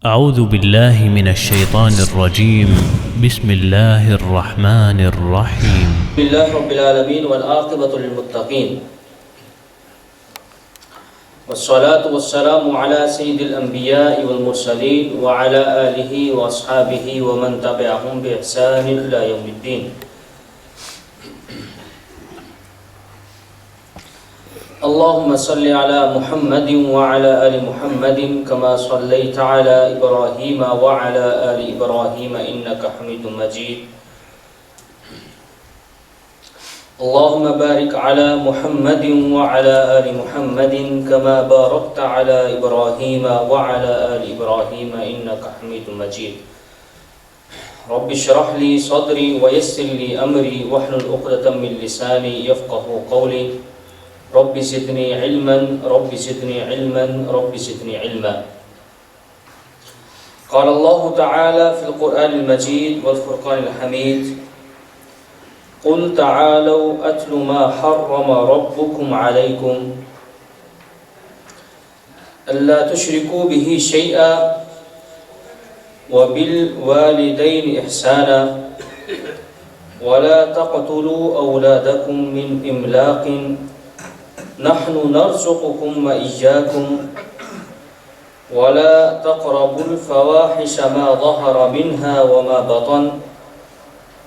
أعوذ بالله من الشيطان الرجيم. بسم الله الرحمن الرحيم. الحمد لله رب العالمين والعاقبة للمتقين والصلاة والسلام على سيد الأنبياء والمرسلين وعلى آله وأصحابه ومن تبعهم بإحسان إلى يوم الدين. اللهم صل على محمد وعلى آل محمد كما صليت على إبراهيم وعلى آل إبراهيم إنك حميد مجيد. اللهم بارك على محمد وعلى آل محمد كما باركت على إبراهيم وعلى آل إبراهيم إنك حميد مجيد. رب اشرح لي صدري ويسر لي أمري واحلل عقدة من لساني يفقهوا قولي. رب زدني علما رب زدني علما رب زدني علما. قال الله تعالى في القرآن المجيد والفرقان الحميد: قل تعالوا أتل ما حرم ربكم عليكم ألا تشركوا به شيئا وبالوالدين إحسانا ولا تقتلوا أولادكم من إملاق نحن نرزقكم وإياكم ولا تقربوا الفواحش ما ظهر منها وما بطن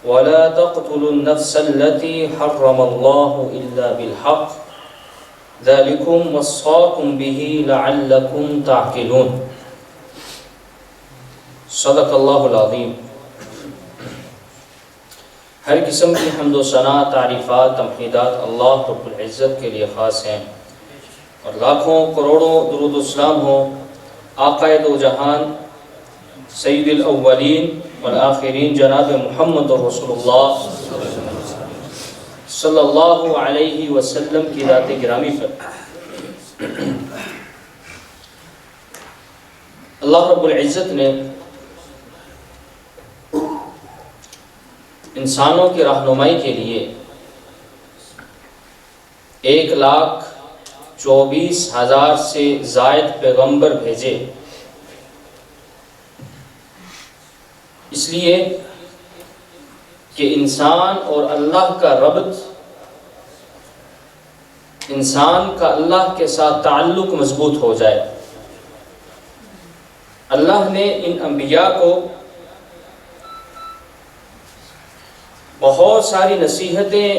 ولا تقتلوا النفس التي حرم الله إلا بالحق ذلكم وصاكم به لعلكم تعقلون. صدق اللہ العظیم. ہر قسم کی حمد و ثنا، تعریفات، تمحیدات اللہ رب العزت کے لیے خاص ہیں، اور لاکھوں کروڑوں درود و سلام ہو آقائے دو جہان سید الاولین والآخرین جناب محمد رسول اللہ صلی اللہ علیہ وسلم کی ذات گرامی پر. اللہ رب العزت نے انسانوں کی رہنمائی کے لیے 1,24,000 سے زائد پیغمبر بھیجے، اس لیے کہ انسان اور اللہ کا ربط، انسان کا اللہ کے ساتھ تعلق مضبوط ہو جائے. اللہ نے ان انبیاء کو بہت ساری نصیحتیں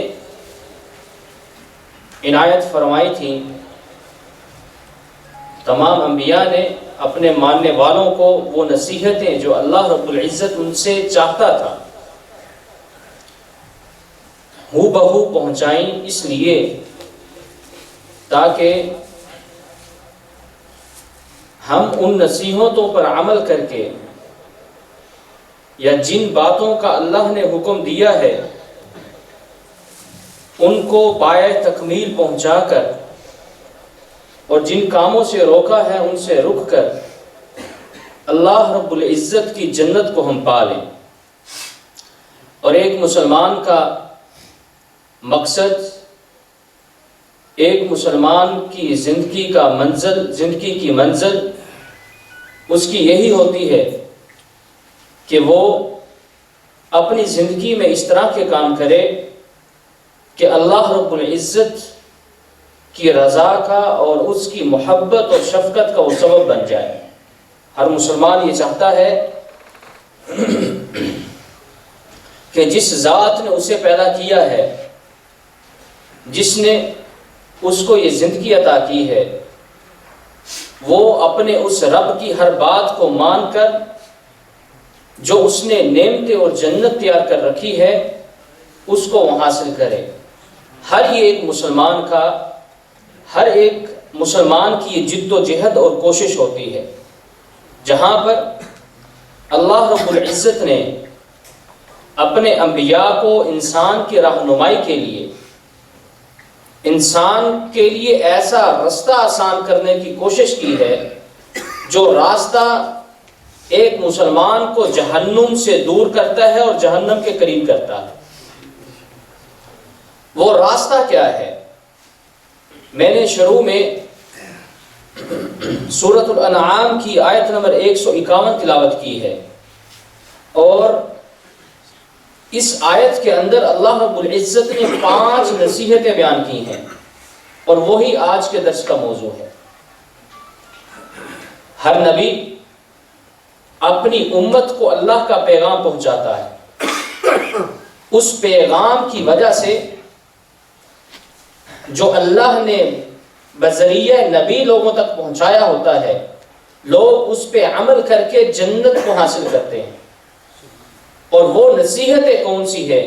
عنایت فرمائی تھیں. تمام انبیاء نے اپنے ماننے والوں کو وہ نصیحتیں جو اللہ رب العزت ان سے چاہتا تھا ہو بہو پہنچائیں، اس لیے تاکہ ہم ان نصیحتوں پر عمل کر کے یا جن باتوں کا اللہ نے حکم دیا ہے ان کو پایہ تکمیل پہنچا کر، اور جن کاموں سے روکا ہے ان سے رک کر اللہ رب العزت کی جنت کو ہم پا لیں. اور ایک مسلمان کا مقصد، ایک مسلمان کی زندگی کا منزل، زندگی کی منزل اس کی یہی ہوتی ہے کہ وہ اپنی زندگی میں اس طرح کے کام کرے کہ اللہ رب العزت کی رضا کا اور اس کی محبت اور شفقت کا وہ سبب بن جائے. ہر مسلمان یہ چاہتا ہے کہ جس ذات نے اسے پیدا کیا ہے، جس نے اس کو یہ زندگی عطا کی ہے، وہ اپنے اس رب کی ہر بات کو مان کر جو اس نے نعمتیں اور جنت تیار کر رکھی ہے اس کو وہ حاصل کرے. ہر ایک مسلمان کی یہ جد و جہد اور کوشش ہوتی ہے. جہاں پر اللہ رب العزت نے اپنے انبیاء کو انسان کی رہنمائی کے لیے، انسان کے لیے ایسا راستہ آسان کرنے کی کوشش کی ہے جو راستہ ایک مسلمان کو جہنم سے دور کرتا ہے اور جہنم کے قریب کرتا ہے. وہ راستہ کیا ہے؟ میں نے شروع میں سورۃ الانعام کی آیت نمبر 151 تلاوت کی ہے، اور اس آیت کے اندر اللہ رب العزت نے 5 نصیحتیں بیان کی ہیں، اور وہی آج کے درس کا موضوع ہے۔ ہر نبی اپنی امت کو اللہ کا پیغام پہنچاتا ہے، اس پیغام کی وجہ سے جو اللہ نے بذریعہ نبی لوگوں تک پہنچایا ہوتا ہے، لوگ اس پہ عمل کر کے جنت کو حاصل کرتے ہیں۔ اور وہ نصیحتیں کون سی ہے؟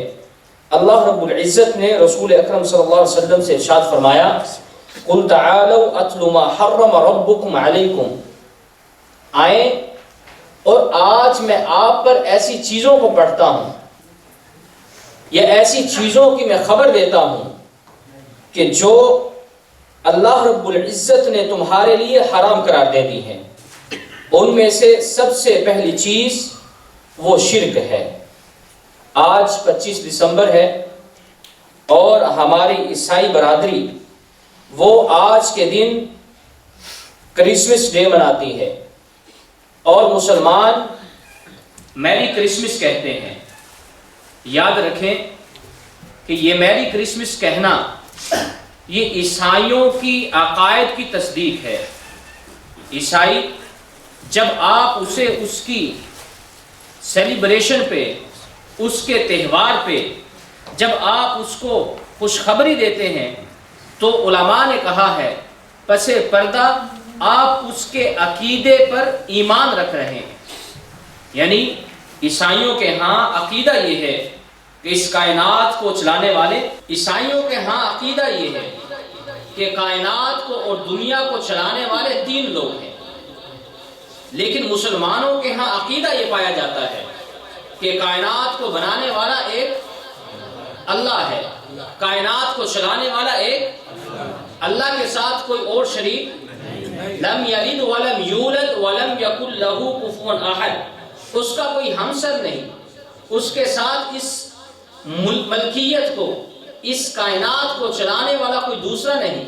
اللہ رب العزت نے رسول اکرم صلی اللہ علیہ وسلم سے ارشاد فرمایا، قُلْ تَعَالَوْا أَتْلُ مَا حَرَّمَ رَبُّكُمْ عَلَيْكُمْ، آئیں اور آج میں آپ پر ایسی چیزوں کو پڑھتا ہوں، یا ایسی چیزوں کی میں خبر دیتا ہوں کہ جو اللہ رب العزت نے تمہارے لیے حرام قرار دے دی ہیں۔ ان میں سے سب سے پہلی چیز وہ شرک ہے۔ آج 25 دسمبر ہے، اور ہماری عیسائی برادری وہ آج کے دن کرسمس ڈے مناتی ہے، اور مسلمان میری کرسمس کہتے ہیں۔ یاد رکھیں کہ یہ میری کرسمس کہنا یہ عیسائیوں کی عقائد کی تصدیق ہے۔ عیسائی جب آپ اسے اس کی سیلیبریشن پہ، اس کے تہوار پہ جب آپ اس کو خوشخبری دیتے ہیں، تو علماء نے کہا ہے پس پردہ آپ اس کے عقیدے پر ایمان رکھ رہے ہیں۔ یعنی عیسائیوں کے ہاں عقیدہ یہ ہے کہ اس کائنات کو چلانے والے، عیسائیوں کے ہاں عقیدہ یہ ہے کہ کائنات کو اور دنیا کو چلانے والے 3 لوگ ہیں، لیکن مسلمانوں کے ہاں عقیدہ یہ پایا جاتا ہے کہ کائنات کو بنانے والا ایک اللہ ہے، کائنات کو چلانے والا ایک اللہ کے ساتھ کوئی اور شریک لم یلد ولم یولد ولم یکن لہ کفوا احد، اس کا کوئی ہمسر نہیں، اس کے ساتھ اس ملکیت کو، اس کائنات کو چلانے والا کوئی دوسرا نہیں،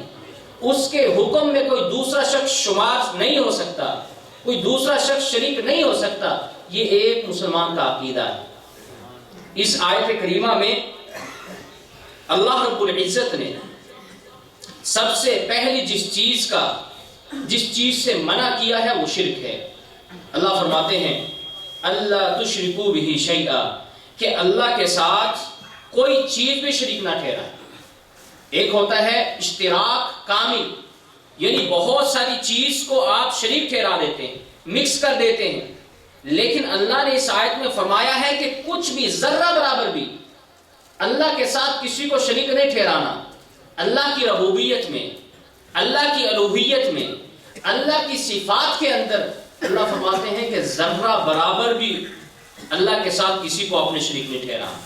اس کے حکم میں کوئی دوسرا شخص شمار نہیں ہو سکتا، کوئی دوسرا شخص شریک نہیں ہو سکتا۔ یہ ایک مسلمان کا عقیدہ ہے۔ اس آیت کریمہ میں اللہ رب العزت نے سب سے پہلی جس چیز سے منع کیا ہے وہ شرک ہے۔ اللہ فرماتے ہیں اللہ تشرکوا بہ شیئا، کہ اللہ کے ساتھ کوئی چیز بھی شریک نہ ٹھہرائے۔ ایک ہوتا ہے اشتراک کامل، یعنی بہت ساری چیز کو آپ شریک ٹھہرا دیتے ہیں، مکس کر دیتے ہیں، لیکن اللہ نے اس آیت میں فرمایا ہے کہ کچھ بھی ذرہ برابر بھی اللہ کے ساتھ کسی کو شریک نہیں ٹھہرانا۔ اللہ کی ربوبیت میں، اللہ کی الوہیت میں، اللہ کی صفات کے اندر اللہ فرماتے ہیں کہ ذرہ برابر بھی اللہ کے ساتھ کسی کو اپنے شریک نہیں ٹھہرانا۔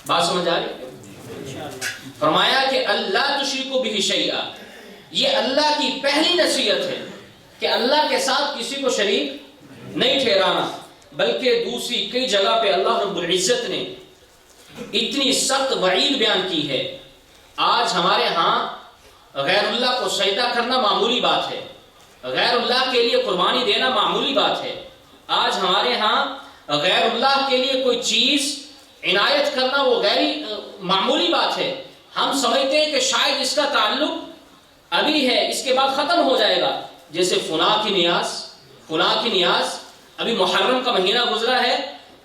بات سمجھ آ رہی ہے؟ فرمایا کہ اللہ تشرکوا بہ شیئا، یہ اللہ کی پہلی نصیحت ہے کہ اللہ کے ساتھ کسی کو شریک نہیں ٹھہرانا۔ بلکہ دوسری کئی جگہ پہ اللہ رب العزت نے اتنی سخت وعید بیان کی ہے۔ آج ہمارے ہاں غیر اللہ کو سجدہ کرنا معمولی بات ہے، غیر اللہ کے لیے قربانی دینا معمولی بات ہے۔ آج ہمارے ہاں غیر اللہ کے لیے کوئی چیز عنایت کرنا وہ غیر معمولی بات ہے۔ ہم سمجھتے ہیں کہ شاید اس کا تعلق ابھی ہے، اس کے بعد ختم ہو جائے گا، جیسے فلاں کی نیاز ابھی محرم کا مہینہ گزرا ہے،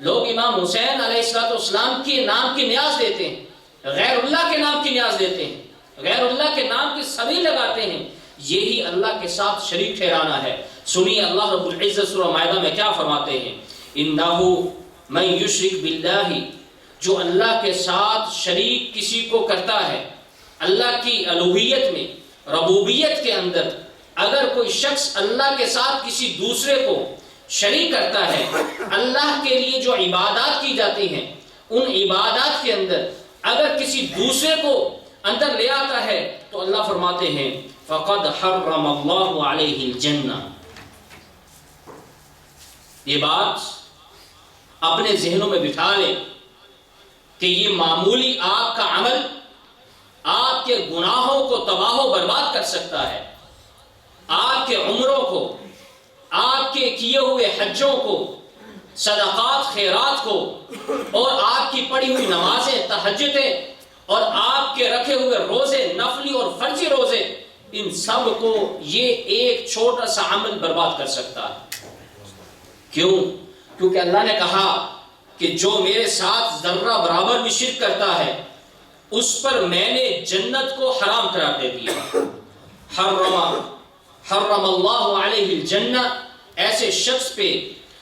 لوگ امام حسین علیہ السلام کے نام کی نیاز دیتے ہیں، غیر اللہ کے نام کی نیاز دیتے ہیں، غیر اللہ کے نام کی سبھی لگاتے ہیں۔ یہی اللہ کے ساتھ شریک ٹھہرانا ہے۔ سنیے اللہ رب العزت سورہ مائدہ میں کیا فرماتے ہیں، انہ من یشرک باللہ، جو اللہ کے ساتھ شریک کسی کو کرتا ہے، اللہ کی الوہیت میں، ربوبیت کے اندر اگر کوئی شخص اللہ کے ساتھ کسی دوسرے کو شریک کرتا ہے، اللہ کے لیے جو عبادات کی جاتی ہیں ان عبادات کے اندر اگر کسی دوسرے کو اندر لے آتا ہے تو اللہ فرماتے ہیں فقد حرم اللہ علیہ الجنہ۔ یہ بات اپنے ذہنوں میں بٹھا لیں کہ یہ معمولی آپ کا عمل آپ کے گناہوں کو تباہ و برباد کر سکتا ہے، آپ کے عمروں کو، آپ کے کیے ہوئے حجوں کو، صدقات خیرات کو، اور آپ کی پڑھی ہوئی نمازیں، تہجدیں، اور آپ کے رکھے ہوئے روزے، نفلی اور فرضی روزے، ان سب کو یہ ایک چھوٹا سا عمل برباد کر سکتا ہے۔ کیوں؟ کیونکہ اللہ نے کہا کہ جو میرے ساتھ ذرہ برابر بھی شرک کرتا ہے اس پر میں نے جنت کو حرام قرار دے دیا۔ حرم اللہ علیہ الجنہ، ایسے شخص پہ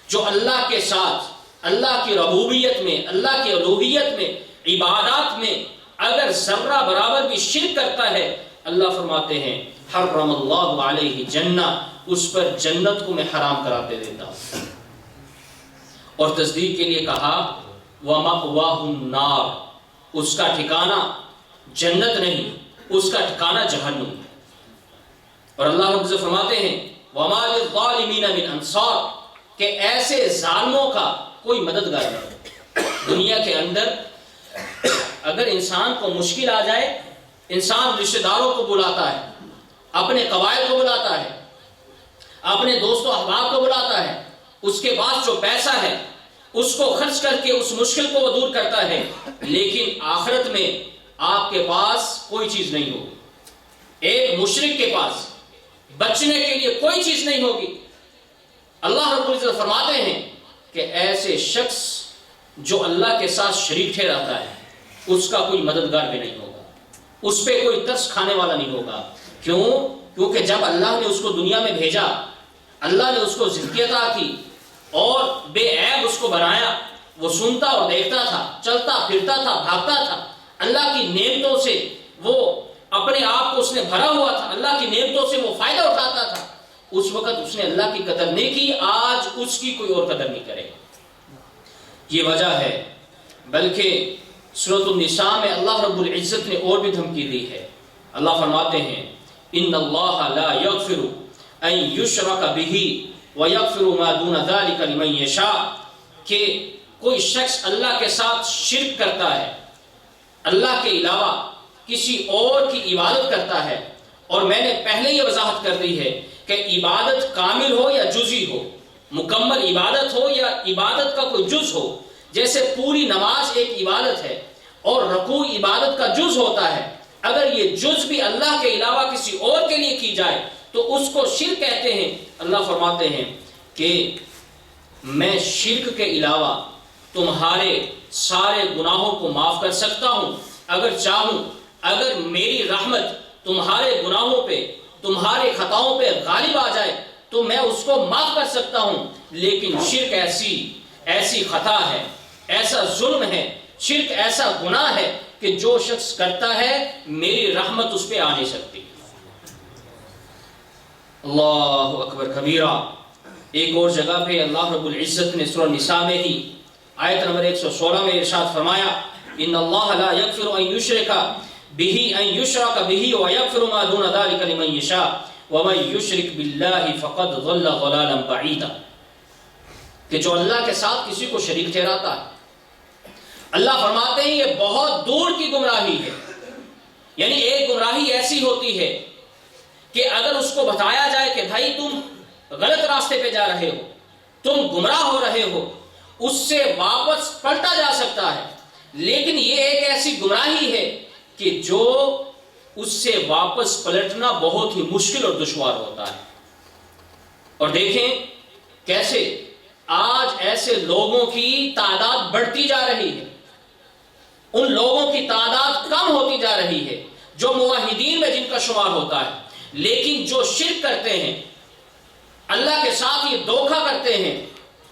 جو اللہ کے ساتھ، اللہ کی ربوبیت میں، اللہ کی الوہیت میں، عبادات میں اگر ذرہ برابر بھی شرک کرتا ہے، اللہ فرماتے ہیں حرم اللہ علیہ جنہ، اس پر جنت کو میں حرام قرار دے دیتا ہوں۔ اور تصدیق کے لیے کہا وَمَأْوَاهُ النَّارُ، اس کا ٹھکانہ جنت نہیں، اس کا ٹھکانہ جہنم۔ اور اللہ رب العزت فرماتے ہیں وَمَا لِلظَّالِمِينَ مِنْ أَنصَارٍ، کہ ایسے ظالموں کا کوئی مددگار نہیں۔ دنیا کے اندر اگر انسان کو مشکل آ جائے، انسان رشتہ داروں کو بلاتا ہے، اپنے قبائل کو بلاتا ہے، اپنے دوست و احباب کو بلاتا ہے، اس کے پاس جو پیسہ ہے اس کو خرچ کر کے اس مشکل کو وہ دور کرتا ہے، لیکن آخرت میں آپ کے پاس کوئی چیز نہیں ہوگی۔ ایک مشرک کے پاس بچنے کے لیے کوئی چیز نہیں ہوگی۔ اللہ رب العزت فرماتے ہیں کہ ایسے شخص جو اللہ کے ساتھ شریک ٹھہراتا ہے اس کا کوئی مددگار بھی نہیں ہوگا، اس پہ کوئی ترس کھانے والا نہیں ہوگا۔ کیوں؟ کیونکہ جب اللہ نے اس کو دنیا میں بھیجا، اللہ نے اس کو زندگی عطا کی اور بے عیب اس کو بنایا، وہ سنتا اور دیکھتا تھا، چلتا پھرتا تھا، بھاگتا تھا، اللہ کی نعمتوں سے وہ اپنے آپ کو اس نے بھرا ہوا تھا، اللہ کی نعمتوں سے وہ فائدہ اٹھاتا تھا۔ اس وقت اس نے اللہ کی قدر نہیں کی، آج اس کی کوئی اور قدر نہیں کرے گا۔ یہ وجہ ہے، بلکہ سورۃ النساء میں اللہ رب العزت نے اور بھی دھمکی دی ہے۔ اللہ فرماتے ہیں ان اللہ لا یغفر ان یشرک بہ ویغفر ما دون ذلک لمن یشاء، کہ کوئی شخص اللہ کے ساتھ شرک کرتا ہے، اللہ کے علاوہ کسی اور کی عبادت کرتا ہے، اور میں نے پہلے یہ وضاحت کر دی ہے کہ عبادت کامل ہو یا جزئی ہو، مکمل عبادت ہو یا عبادت کا کوئی جز ہو، جیسے پوری نماز ایک عبادت ہے اور رکوع عبادت کا جز ہوتا ہے، اگر یہ جز بھی اللہ کے علاوہ کسی اور کے لیے کی جائے تو اس کو شرک کہتے ہیں۔ اللہ فرماتے ہیں کہ میں شرک کے علاوہ تمہارے سارے گناہوں کو معاف کر سکتا ہوں، اگر چاہوں، اگر میری رحمت تمہارے گناہوں پہ، تمہارے خطاؤں پہ غالب آ جائے تو میں اس کو معاف کر سکتا ہوں، لیکن شرک ایسی خطا ہے، ایسا ظلم ہے، شرک ایسا گناہ ہے کہ جو شخص کرتا ہے میری رحمت اس پہ آ نہیں سکتی۔ اللہ اکبر کبیرہ۔ ایک اور جگہ پہ اللہ رب العزت نے سورہ نساء میں ہی آیت نمبر 116 میں ارشاد فرمایا ان اللہ لا یغفر ان یشرک بہ ویغفر ما دون ذلک لمن یشاء ومن یشرک باللہ فقد ضل ضلالا بعیدا، کہ جو اللہ کے ساتھ کسی کو شریک ٹھہراتا ہے، اللہ فرماتے ہیں یہ بہت دور کی گمراہی ہے۔ یعنی ایک گمراہی ایسی ہوتی ہے کہ اگر اس کو بتایا جائے کہ بھائی تم غلط راستے پہ جا رہے ہو، تم گمراہ ہو رہے ہو، اس سے واپس پلٹا جا سکتا ہے، لیکن یہ ایک ایسی گمراہی ہے کہ جو اس سے واپس پلٹنا بہت ہی مشکل اور دشوار ہوتا ہے۔ اور دیکھیں کیسے آج ایسے لوگوں کی تعداد بڑھتی جا رہی ہے، ان لوگوں کی تعداد کم ہوتی جا رہی ہے جو موحدین میں جن کا شمار ہوتا ہے، لیکن جو شرک کرتے ہیں، اللہ کے ساتھ یہ دھوکہ کرتے ہیں،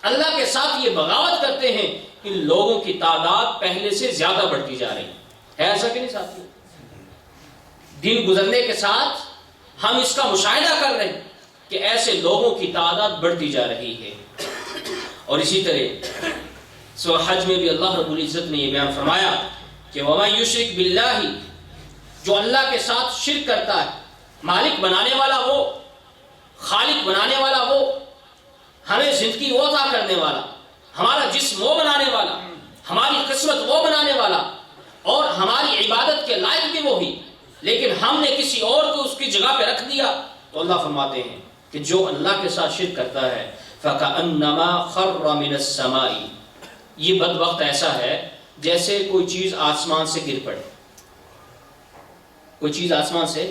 اللہ کے ساتھ یہ بغاوت کرتے ہیں، ان لوگوں کی تعداد پہلے سے زیادہ بڑھتی جا رہی ہے ایسا کہ نہیں ساتھی؟ دن گزرنے کے ساتھ ہم اس کا مشاہدہ کر رہے ہیں کہ ایسے لوگوں کی تعداد بڑھتی جا رہی ہے۔ اور اسی طرح سورہ حج میں بھی اللہ رب العزت نے یہ بیان فرمایا کہ وَمَن یُشْرِکْ بِاللَّهِ، جو اللہ کے ساتھ شرک کرتا ہے، مالک بنانے والا وہ، خالق بنانے والا وہ، ہمیں زندگی وہ عطا کرنے والا، ہمارا جسم وہ بنانے والا، ہماری قسمت وہ بنانے والا، اور ہماری عبادت کے لائق بھی وہی، لیکن ہم نے کسی اور کو اس کی جگہ پہ رکھ دیا، تو اللہ فرماتے ہیں کہ جو اللہ کے ساتھ شرک کرتا ہے فَكَأَنَّمَا خَرَّ مِنَ السَّمَاءِ، یہ بدبخت ایسا ہے جیسے کوئی چیز آسمان سے گر پڑے. کوئی چیز آسمان سے،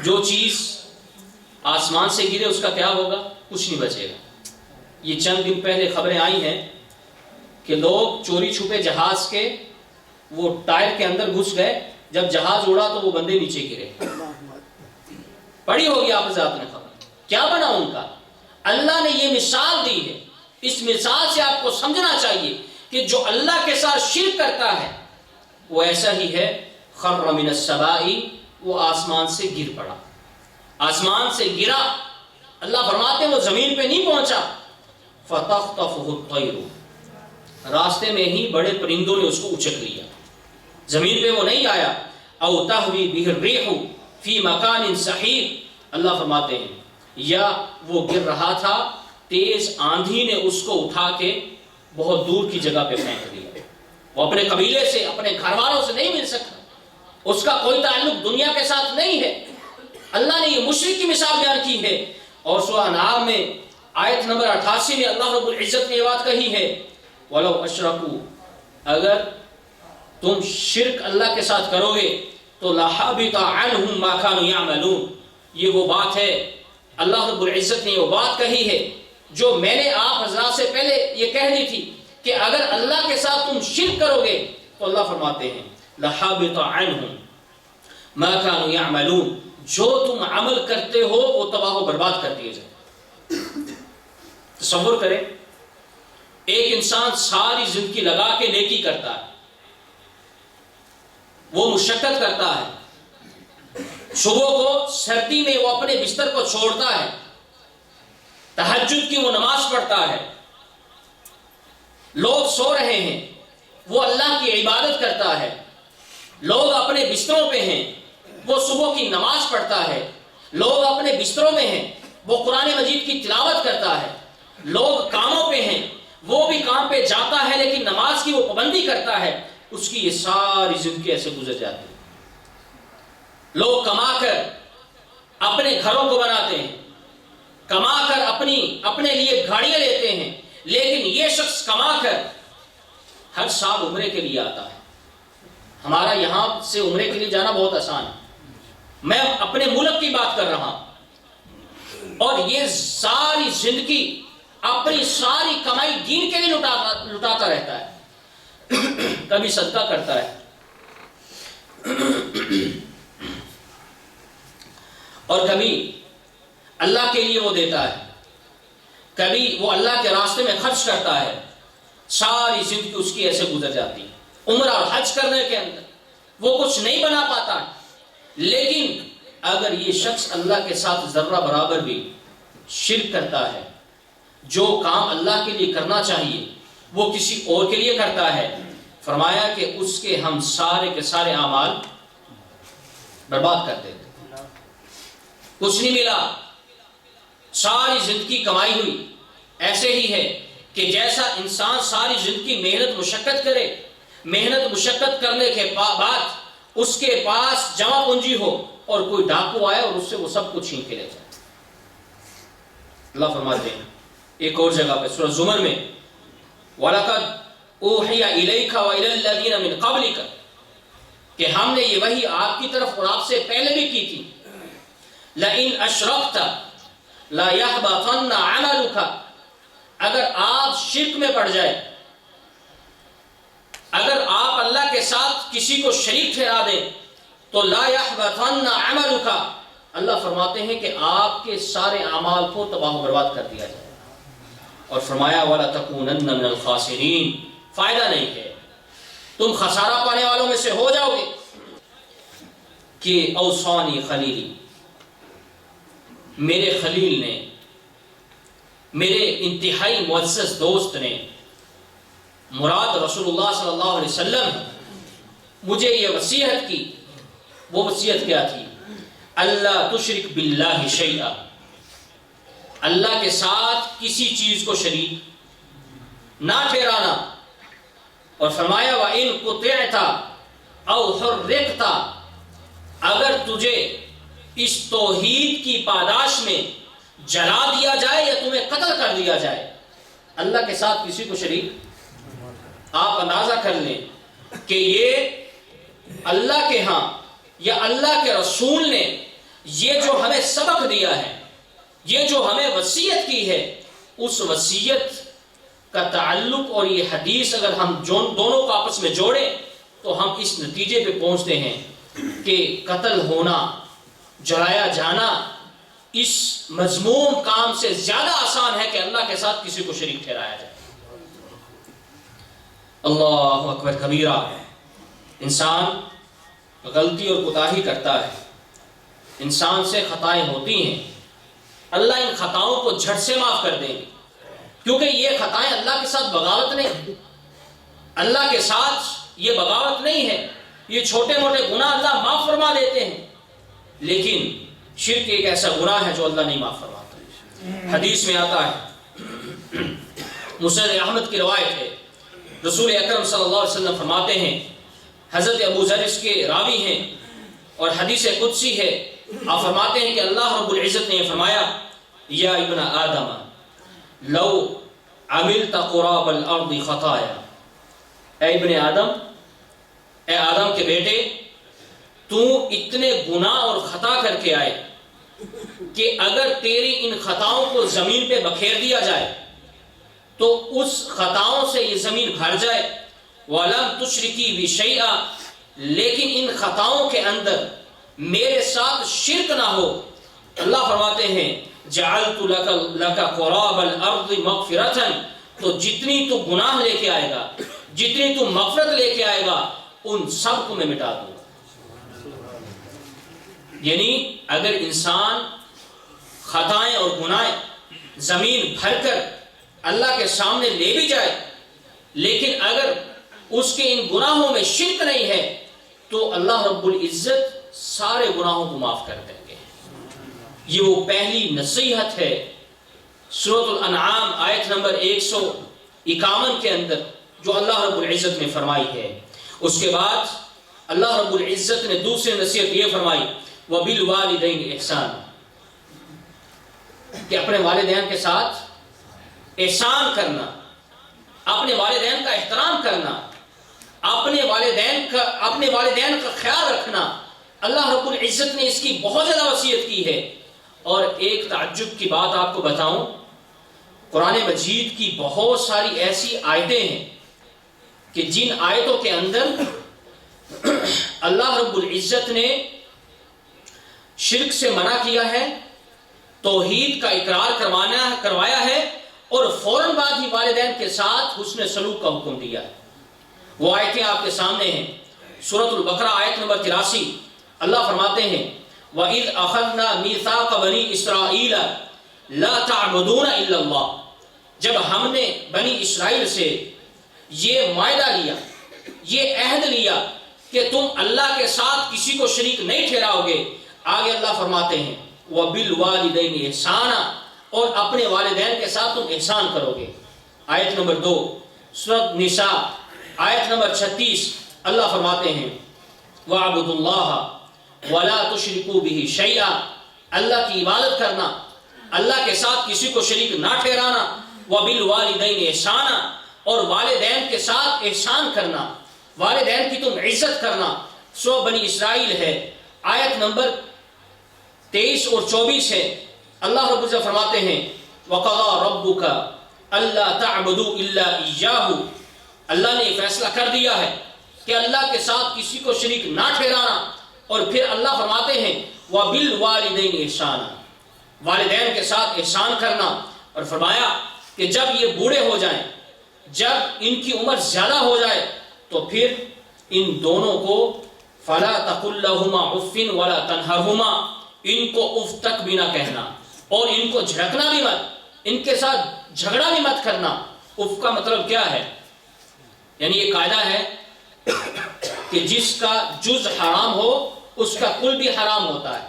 جو چیز آسمان سے گرے اس کا کیا ہوگا؟ کچھ نہیں بچے گا. یہ چند دن پہلے خبریں آئی ہیں کہ لوگ چوری چھپے جہاز کے وہ ٹائر کے اندر گھس گئے، جب جہاز اڑا تو وہ بندے نیچے گرے. پڑھی ہوگی آپ ذات نے خبر، کیا بنا ان کا؟ اللہ نے یہ مثال دی ہے. اس مثال سے آپ کو سمجھنا چاہیے کہ جو اللہ کے ساتھ شرک کرتا ہے وہ ایسا ہی ہے. خر من السماء، وہ آسمان سے گر پڑا، آسمان سے گرا. اللہ فرماتے ہیں وہ زمین پہ نہیں پہنچا. فتخطفه الطير، راستے میں ہی بڑے پرندوں نے اس کو اچک لیا، زمین پہ وہ نہیں آیا. او تهوي به الريح فی مکان سحیق، اللہ فرماتے ہیں یا وہ گر رہا تھا، تیز آندھی نے اس کو اٹھا کے بہت دور کی جگہ پہ پھینک دیا. وہ اپنے قبیلے سے، اپنے گھر والوں سے نہیں مل سکتا، اس کا کوئی تعلق دنیا کے ساتھ نہیں ہے. اللہ نے یہ مشرک کی مثال بیان کی ہے. اور سورہ انعام میں آیت نمبر 88 میں اللہ رب العزت نے یہ بات کہی ہے وَلَوْ أَشْرَكُوا، اگر تم شرک اللہ کے ساتھ کرو گے تو لَحَبِطَ عَنْهُمْ مَا كَانُوا يَعْمَلُونَ. یہ وہ بات ہے، اللہ رب العزت نے وہ بات کہی ہے جو میں نے آپ حضرات سے پہلے یہ کہہ دی تھی کہ اگر اللہ کے ساتھ تم شرک کرو گے تو اللہ فرماتے ہیں لَحَبِطَ عَنْهُمْ مَا كَانُوا يَعْمَلُونَ، جو تم عمل کرتے ہو وہ تباہ و برباد کر دیے جائے. تصور کریں، ایک انسان ساری زندگی لگا کے نیکی کرتا ہے، وہ مشقت کرتا ہے، صبح کو سردی میں وہ اپنے بستر کو چھوڑتا ہے، تہجد کی وہ نماز پڑھتا ہے، لوگ سو رہے ہیں وہ اللہ کی عبادت کرتا ہے، لوگ اپنے بستروں پہ ہیں وہ صبح کی نماز پڑھتا ہے، لوگ اپنے بستروں میں ہیں وہ قرآن مجید کی تلاوت کرتا ہے، لوگ کاموں پہ ہیں وہ بھی کام پہ جاتا ہے لیکن نماز کی وہ پابندی کرتا ہے. اس کی یہ ساری زندگی ایسے گزر جاتی ہے. لوگ کما کر اپنے گھروں کو بناتے ہیں، کما کر اپنے لیے گاڑیاں لیتے ہیں، لیکن یہ شخص کما کر ہر سال عمرے کے لیے آتا ہے. ہمارا یہاں سے عمرے کے لیے جانا بہت آسان ہے، میں اپنے ملک کی بات کر رہا ہوں، اور یہ ساری زندگی اپنی ساری کمائی دین کے لیے لٹاتا رہتا ہے. کبھی صدقہ کرتا ہے اور کبھی اللہ کے لیے وہ دیتا ہے، کبھی وہ اللہ کے راستے میں خرچ کرتا ہے. ساری زندگی اس کی ایسے گزر جاتی ہے. عمرہ اور حج کرنے کے اندر وہ کچھ نہیں بنا پاتا، لیکن اگر یہ شخص اللہ کے ساتھ ذرہ برابر بھی شرک کرتا ہے، جو کام اللہ کے لیے کرنا چاہیے وہ کسی اور کے لیے کرتا ہے، فرمایا کہ اس کے ہم سارے کے سارے اعمال برباد کر دیتے. کچھ نہیں ملا، ساری زندگی کمائی ہوئی ایسے ہی ہے کہ جیسا انسان ساری زندگی محنت مشقت کرے، محنت مشقت کرنے کے بعد اس کے پاس جمع پونجی ہو اور کوئی ڈاکو آئے اور اس سے وہ سب کچھ چھین کے لے جائے. اللہ فرماتے ہیں ایک اور جگہ پہ سورہ زمر میں وَلَقَدْ أُوحِيَ إِلَيْكَ وَإِلَى الَّذِينَ مِنْ قَبْلِكَ، کہ ہم نے یہ وحی آپ کی طرف اور آپ سے پہلے بھی کی تھی. لَإِنْ أَشْرَكْتَ لَيَحْبَطَنَّ عَمَلُكَ، اگر آپ شرک میں پڑ جائے، اگر آپ اللہ کے ساتھ کسی کو شریک ٹھہرا دیں تو لَا يَحْبَطَنَّ عَمَلُكَ، اللہ فرماتے ہیں کہ آپ کے سارے اعمال کو تباہ و برباد کر دیا جائے. اور فرمایا وَلَا تَكُونَنَّ مِنَ الْخَاسِرِينَ، فائدہ نہیں ہے، تم خسارہ پانے والوں میں سے ہو جاؤ گے. کہ اوصانی خلیلی، میرے خلیل نے، میرے انتہائی معزز دوست نے، مراد رسول اللہ صلی اللہ علیہ وسلم مجھے یہ وصیت کی. وہ وصیت کیا تھی؟ اللہ تشرک باللہ شیئا، اللہ کے ساتھ کسی چیز کو شریک نہ ٹھہرانا. اور فرمایا وَإِن قُطِعْتَ أَوْ حُرِّقْتَ، اگر تجھے اس توحید کی پاداش میں جلا دیا جائے یا تمہیں قتل کر دیا جائے۔ اللہ کے ساتھ کسی کو شریک، آپ اندازہ کر لیں کہ یہ اللہ کے ہاں یا اللہ کے رسول نے یہ جو ہمیں سبق دیا ہے، یہ جو ہمیں وصیت کی ہے، اس وصیت کا تعلق اور یہ حدیث اگر ہم دونوں کو آپس میں جوڑیں تو ہم اس نتیجے پہ پہنچتے ہیں کہ قتل ہونا، جلایا جانا اس مذموم کام سے زیادہ آسان ہے کہ اللہ کے ساتھ کسی کو شریک ٹھہرایا جائے۔ اللہ اکبر کبیرہ، انسان غلطی اور کوتاہی کرتا ہے، انسان سے خطائیں ہوتی ہیں، اللہ ان خطاؤں کو جھٹ سے معاف کر دیں گے، کیونکہ یہ خطائیں اللہ کے ساتھ بغاوت نہیں، اللہ کے ساتھ یہ بغاوت نہیں ہے، یہ چھوٹے موٹے گناہ اللہ معاف فرما دیتے ہیں، لیکن شرک ایک ایسا گناہ ہے جو اللہ نہیں معاف فرماتا۔ حدیث میں آتا ہے، مسند احمد کی روایت ہے، رسول اکرم صلی اللہ علیہ وسلم فرماتے ہیں، حضرت ابو ذر اس کے راوی ہیں اور حدیث قدسی ہے، آپ فرماتے ہیں کہ اللہ رب العزت نے فرمایا، یا ابن آدم لو عملت قراب الارض خطایا، اے ابن آدم، اے آدم کے بیٹے، تو اتنے گناہ اور خطا کر کے آئے کہ اگر تیری ان خطاؤں کو زمین پہ بکھیر دیا جائے تو اس خطاؤں سے یہ زمین بھر جائے، وَلَمْ تُشْرِكِي بِشَيْئًا، لیکن ان خطاؤں کے اندر میرے ساتھ شرک نہ ہو، اللہ فرماتے ہیں جَعَلْتُ لَكَ قُرَابَ الْأَرْضِ مَغْفِرَةً، تو جتنی تو گناہ لے کے آئے گا، جتنی تو مغفرت لے کے آئے گا، ان سب کو میں مٹا دوں گا۔ یعنی اگر انسان خطائیں اور گناہیں زمین بھر کر اللہ کے سامنے لے بھی جائے، لیکن اگر اس کے ان گناہوں میں شرک نہیں ہے تو اللہ رب العزت سارے گناہوں کو معاف کر دیں گے۔ یہ وہ پہلی نصیحت ہے سورۃ الانعام آیت نمبر 151 کے اندر جو اللہ رب العزت نے فرمائی ہے۔ اس کے بعد اللہ رب العزت نے دوسری نصیحت یہ فرمائی، وَبِالْوَالِدَيْنِ احسان، کہ اپنے والدین کے ساتھ احسان کرنا، اپنے والدین کا احترام کرنا، اپنے والدین کا خیال رکھنا۔ اللہ رب العزت نے اس کی بہت زیادہ وصیت کی ہے۔ اور ایک تعجب کی بات آپ کو بتاؤں، قرآن مجید کی بہت ساری ایسی آیتیں ہیں کہ جن آیتوں کے اندر اللہ رب العزت نے شرک سے منع کیا ہے، توحید کا اقرار کروایا ہے، اور فوراً بعد ہی والدین کے ساتھ حسن سلوک کا حکم دیا ہے۔ وہ آیتیں آپ کے سامنے ہیں، سورۃ البقرہ آیت نمبر 83، اللہ فرماتے ہیں وَإِذْ أَخَذْنَا مِيثَاقَ بَنِي إِسْرَائِيلَ لَا تَعْبُدُونَ إِلَّا اللَّهَ، جب ہم نے بنی اسرائیل سے یہ معاہدہ لیا، یہ عہد لیا کہ تم اللہ کے ساتھ کسی کو شریک نہیں ٹھہراؤ گے، آگے اللہ فرماتے ہیں وَبِالْوَالِدَيْنِ احسانا، اور اپنے والدین کے ساتھ تم احسان کرو گے۔ آیت نمبر 2 سورۃ نساء آیت نمبر 36، اللہ فرماتے ہیں وَاعْبُدُوا اللَّهَ وَلَا تُشْرِكُوا بِهِ شَيْئًا، اللہ کی عبادت کرنا، اللہ کے ساتھ کسی کو شریک نہ ٹھہرانا، وَبِالْوَالِدَيْنِ احسانا، اور والدین کے ساتھ احسان کرنا، والدین کی تم عزت کرنا۔ سورۃ بنی اسرائیل ہے، آیت نمبر 23 اور 24 ہے، اللہ رب العزت فرماتے ہیں وَقَضَىٰ رَبُّكَ أَلَّا تَعْبُدُوا إِلَّا إِيَّاهُ، اللہ نے فیصلہ کر دیا ہے کہ اللہ کے ساتھ کسی کو شریک نہ ٹھہرانا، اور پھر اللہ فرماتے ہیں وَبِالْوَالِدَيْنِ احسانا، والدین کے ساتھ احسان کرنا، اور فرمایا کہ جب یہ بوڑھے ہو جائیں، جب ان کی عمر زیادہ ہو جائے تو پھر ان دونوں کو فَلَا تَقُلْ لَهُمَا عُفٍّ وَلَا تَنْهَرْهُمَا، ان کو اف تک بھی نہ کہنا، اور ان کو جھڑکنا بھی مت، ان کے ساتھ جھگڑا بھی مت کرنا۔ اف کا مطلب کیا ہے؟ یعنی یہ قاعدہ ہے کہ جس کا جز حرام ہو اس کا کل بھی حرام ہوتا ہے،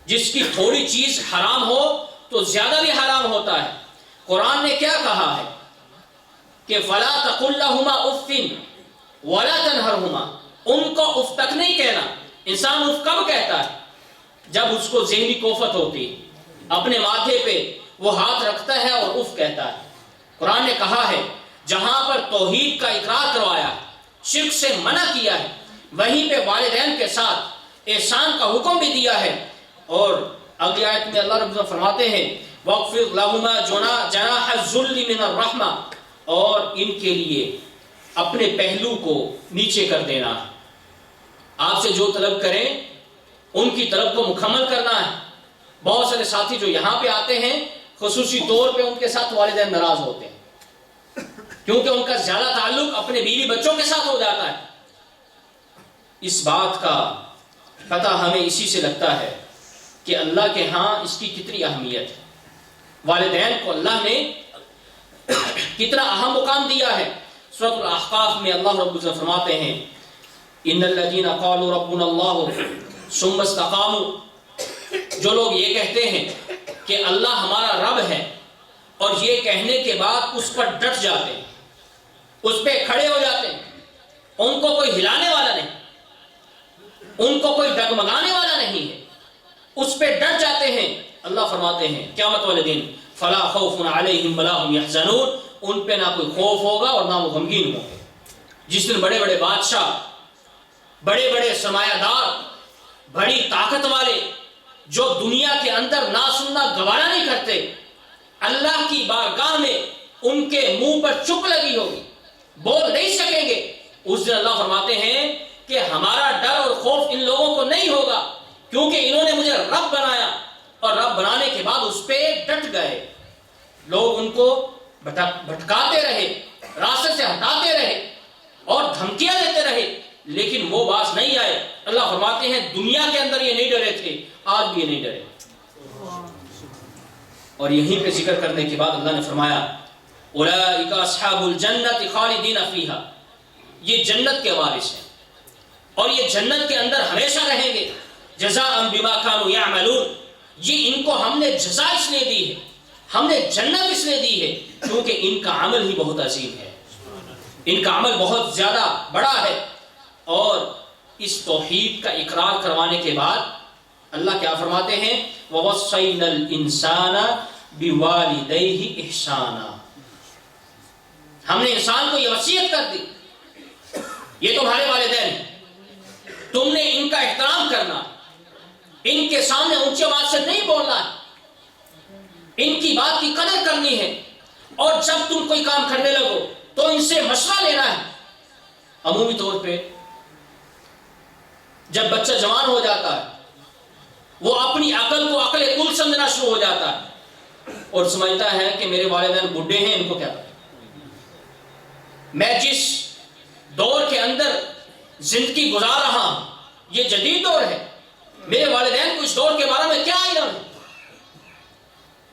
جس کی تھوڑی چیز حرام ہو تو زیادہ بھی حرام ہوتا ہے۔ قرآن نے کیا کہا ہے کہ فَلَا تَقُلْ لَهُمَا عُفٍّ وَلَا تَنْهَرْهُمَا، ان کو اف تک نہیں کہنا۔ انسان اف کب کہتا ہے؟ جب اس کو ذہنی کوفت ہوتی ہے، اپنے ماتھے پہ وہ ہاتھ رکھتا ہے اور اف کہتا ہے۔ قرآن نے کہا ہے جہاں پر توحید کا اقرار کروایا ہے، شرک سے منع کیا ہے، وہیں پہ والدین کے ساتھ احسان کا حکم بھی دیا ہے۔ اور اگلی آیت میں اللہ رب العزت فرماتے ہیں وَاغْفِرْ لَهُمَا جَنَاحَ الذُّلِّ مِنَ الرَّحْمَةِ، اور ان کے لیے اپنے پہلو کو نیچے کر دینا ہے۔ آپ سے جو طلب کریں ان کی طلب کو مکمل کرنا ہے۔ بہت سارے ساتھی جو یہاں پہ آتے ہیں خصوصی طور پہ ان کے ساتھ والدین ناراض ہوتے ہیں، کیونکہ ان کا زیادہ تعلق اپنے بیوی بچوں کے ساتھ ہو جاتا ہے۔ اس بات کا پتہ ہمیں اسی سے لگتا ہے کہ اللہ کے ہاں اس کی کتنی اہمیت ہے، والدین کو اللہ نے کتنا اہم مقام دیا ہے۔ سورۃ الاحقاف میں اللہ رب العزت فرماتے ہیں ان الذین قالوا ربنا اللہ ثم استقاموا، جو لوگ یہ کہتے ہیں کہ اللہ ہمارا رب ہے اور یہ کہنے کے بعد اس پر ڈٹ جاتے ہیں، اس پہ کھڑے ہو جاتے ہیں، ان کو کوئی ہلانے والا نہیں، ان کو کوئی ڈگمگانے والا نہیں ہے، اس پہ ڈٹ جاتے ہیں۔ اللہ فرماتے ہیں قیامت والے دن فلا خوف علیہم ولا هم يحزنون، ان پہ نہ کوئی خوف ہوگا اور نہ وہ غمگین ہوں گے۔ جس دن بڑے بڑے بادشاہ، بڑے بڑے سرمایہ دار، بڑی طاقت والے جو دنیا کے اندر نہ سننا گوارا نہیں کرتے، اللہ کی بارگاہ میں ان کے منہ پر چپ لگی ہوگی، بول نہیں سکیں گے، اس دن اللہ فرماتے ہیں کہ ہمارا ڈر اور خوف ان لوگوں کو نہیں ہوگا، کیونکہ انہوں نے مجھے رب بنایا اور رب بنانے کے بعد اس پہ ڈٹ گئے۔ لوگ ان کو بھٹکاتے رہے، راستے سے ہٹاتے رہے اور دھمکیاں دیتے رہے، لیکن وہ باز نہیں آئے۔ اللہ فرماتے ہیں دنیا کے اندر یہ نہیں ڈرے تھے، آج بھی یہ نہیں ڈرے۔ اور یہیں پہ ذکر کرنے کے بعد اللہ نے فرمایا اولئک اصحاب الجنۃ خالدین فیہا، یہ جنت کے وارث ہیں اور یہ جنت کے اندر ہمیشہ رہیں گے۔ جزاء بما كانوا يعملون، یہ ان کو ہم نے جزا اس لیے دی ہے، ہم نے جنت اس لیے دی ہے کیونکہ ان کا عمل ہی بہت عظیم ہے، ان کا عمل بہت زیادہ بڑا ہے۔ اور اس توحید کا اقرار کروانے کے بعد اللہ کیا فرماتے ہیں وَوَصَّيْنَا الْإِنسَانَ بِوَالِدَيْهِ إِحْسَانًا، ہم نے انسان کو یہ وصیت کر دی، یہ تمہارے والدین ہیں، تم نے ان کا احترام کرنا، ان کے سامنے اونچی آواز سے نہیں بولنا ہے، ان کی بات کی قدر کرنی ہے، اور جب تم کوئی کام کرنے لگو تو ان سے مشورہ لینا ہے۔ عمومی طور پہ جب بچہ جوان ہو جاتا ہے وہ اپنی عقل کو عقل کل سمجھنا شروع ہو جاتا ہے اور سمجھتا ہے کہ میرے والدین بڈھے ہیں، ان کو کیا پتا، میں جس دور کے اندر زندگی گزار رہا ہوں یہ جدید دور ہے، میرے والدین کو اس دور کے بارے میں کیا علم ہے۔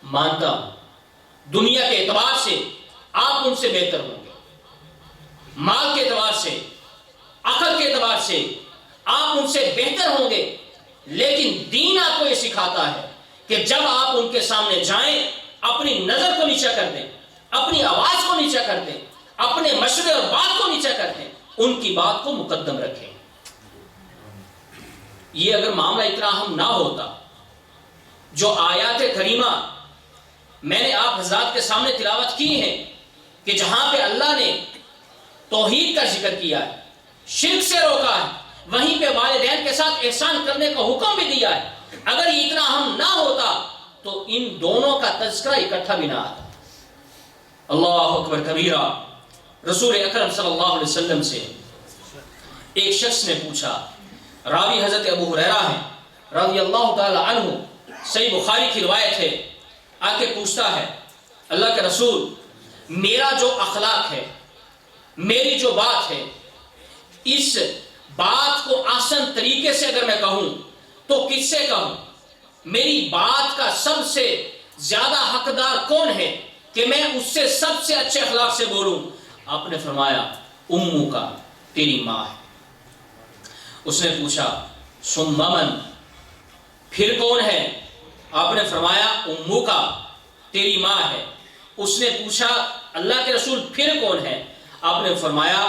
مانتا ہوں دنیا کے اعتبار سے آپ ان سے بہتر ہوں گے، مال کے اعتبار سے، عقل کے اعتبار سے آپ ان سے بہتر ہوں گے، لیکن دین آپ کو یہ سکھاتا ہے کہ جب آپ ان کے سامنے جائیں اپنی نظر کو نیچا کر دیں، اپنی آواز کو نیچا کر دیں، اپنے مشورے اور بات کو نیچا کر دیں، ان کی بات کو مقدم رکھیں۔ یہ اگر معاملہ اتنا اہم نہ ہوتا، جو آیات کریمہ میں نے آپ حضرات کے سامنے تلاوت کی ہیں کہ جہاں پہ اللہ نے توحید کا ذکر کیا ہے، شرک سے روکا ہے، وہیں پہ والدین کے ساتھ احسان کرنے کا حکم بھی دیا ہے، اگر یہ اتنا اہم نہ ہوتا تو ان دونوں کا تذکرہ اکٹھا بھی نہ آتا۔ اللہ اکبر کبیرہ۔ رسول اکرم صلی اللہ علیہ وسلم سے ایک شخص نے پوچھا، راوی حضرت ابو ہریرہ ہیں رضی اللہ تعالی عنہ، صحیح بخاری کی روایت ہے، آ کے پوچھتا ہے اللہ کے رسول میرا جو اخلاق ہے، میری جو بات ہے، اس بات کو آسان طریقے سے اگر میں کہوں تو کس سے کہوں؟ میری بات کا سب سے زیادہ حقدار کون ہے کہ میں اس سے سب سے اچھے اخلاق سے بولوں؟ آپ نے فرمایا امو کا، تیری ماں ہے۔ اس نے پوچھا ثم من، پھر کون ہے؟ آپ نے فرمایا امو کا، تیری ماں ہے۔ اس نے پوچھا اللہ کے رسول پھر کون ہے؟ آپ نے فرمایا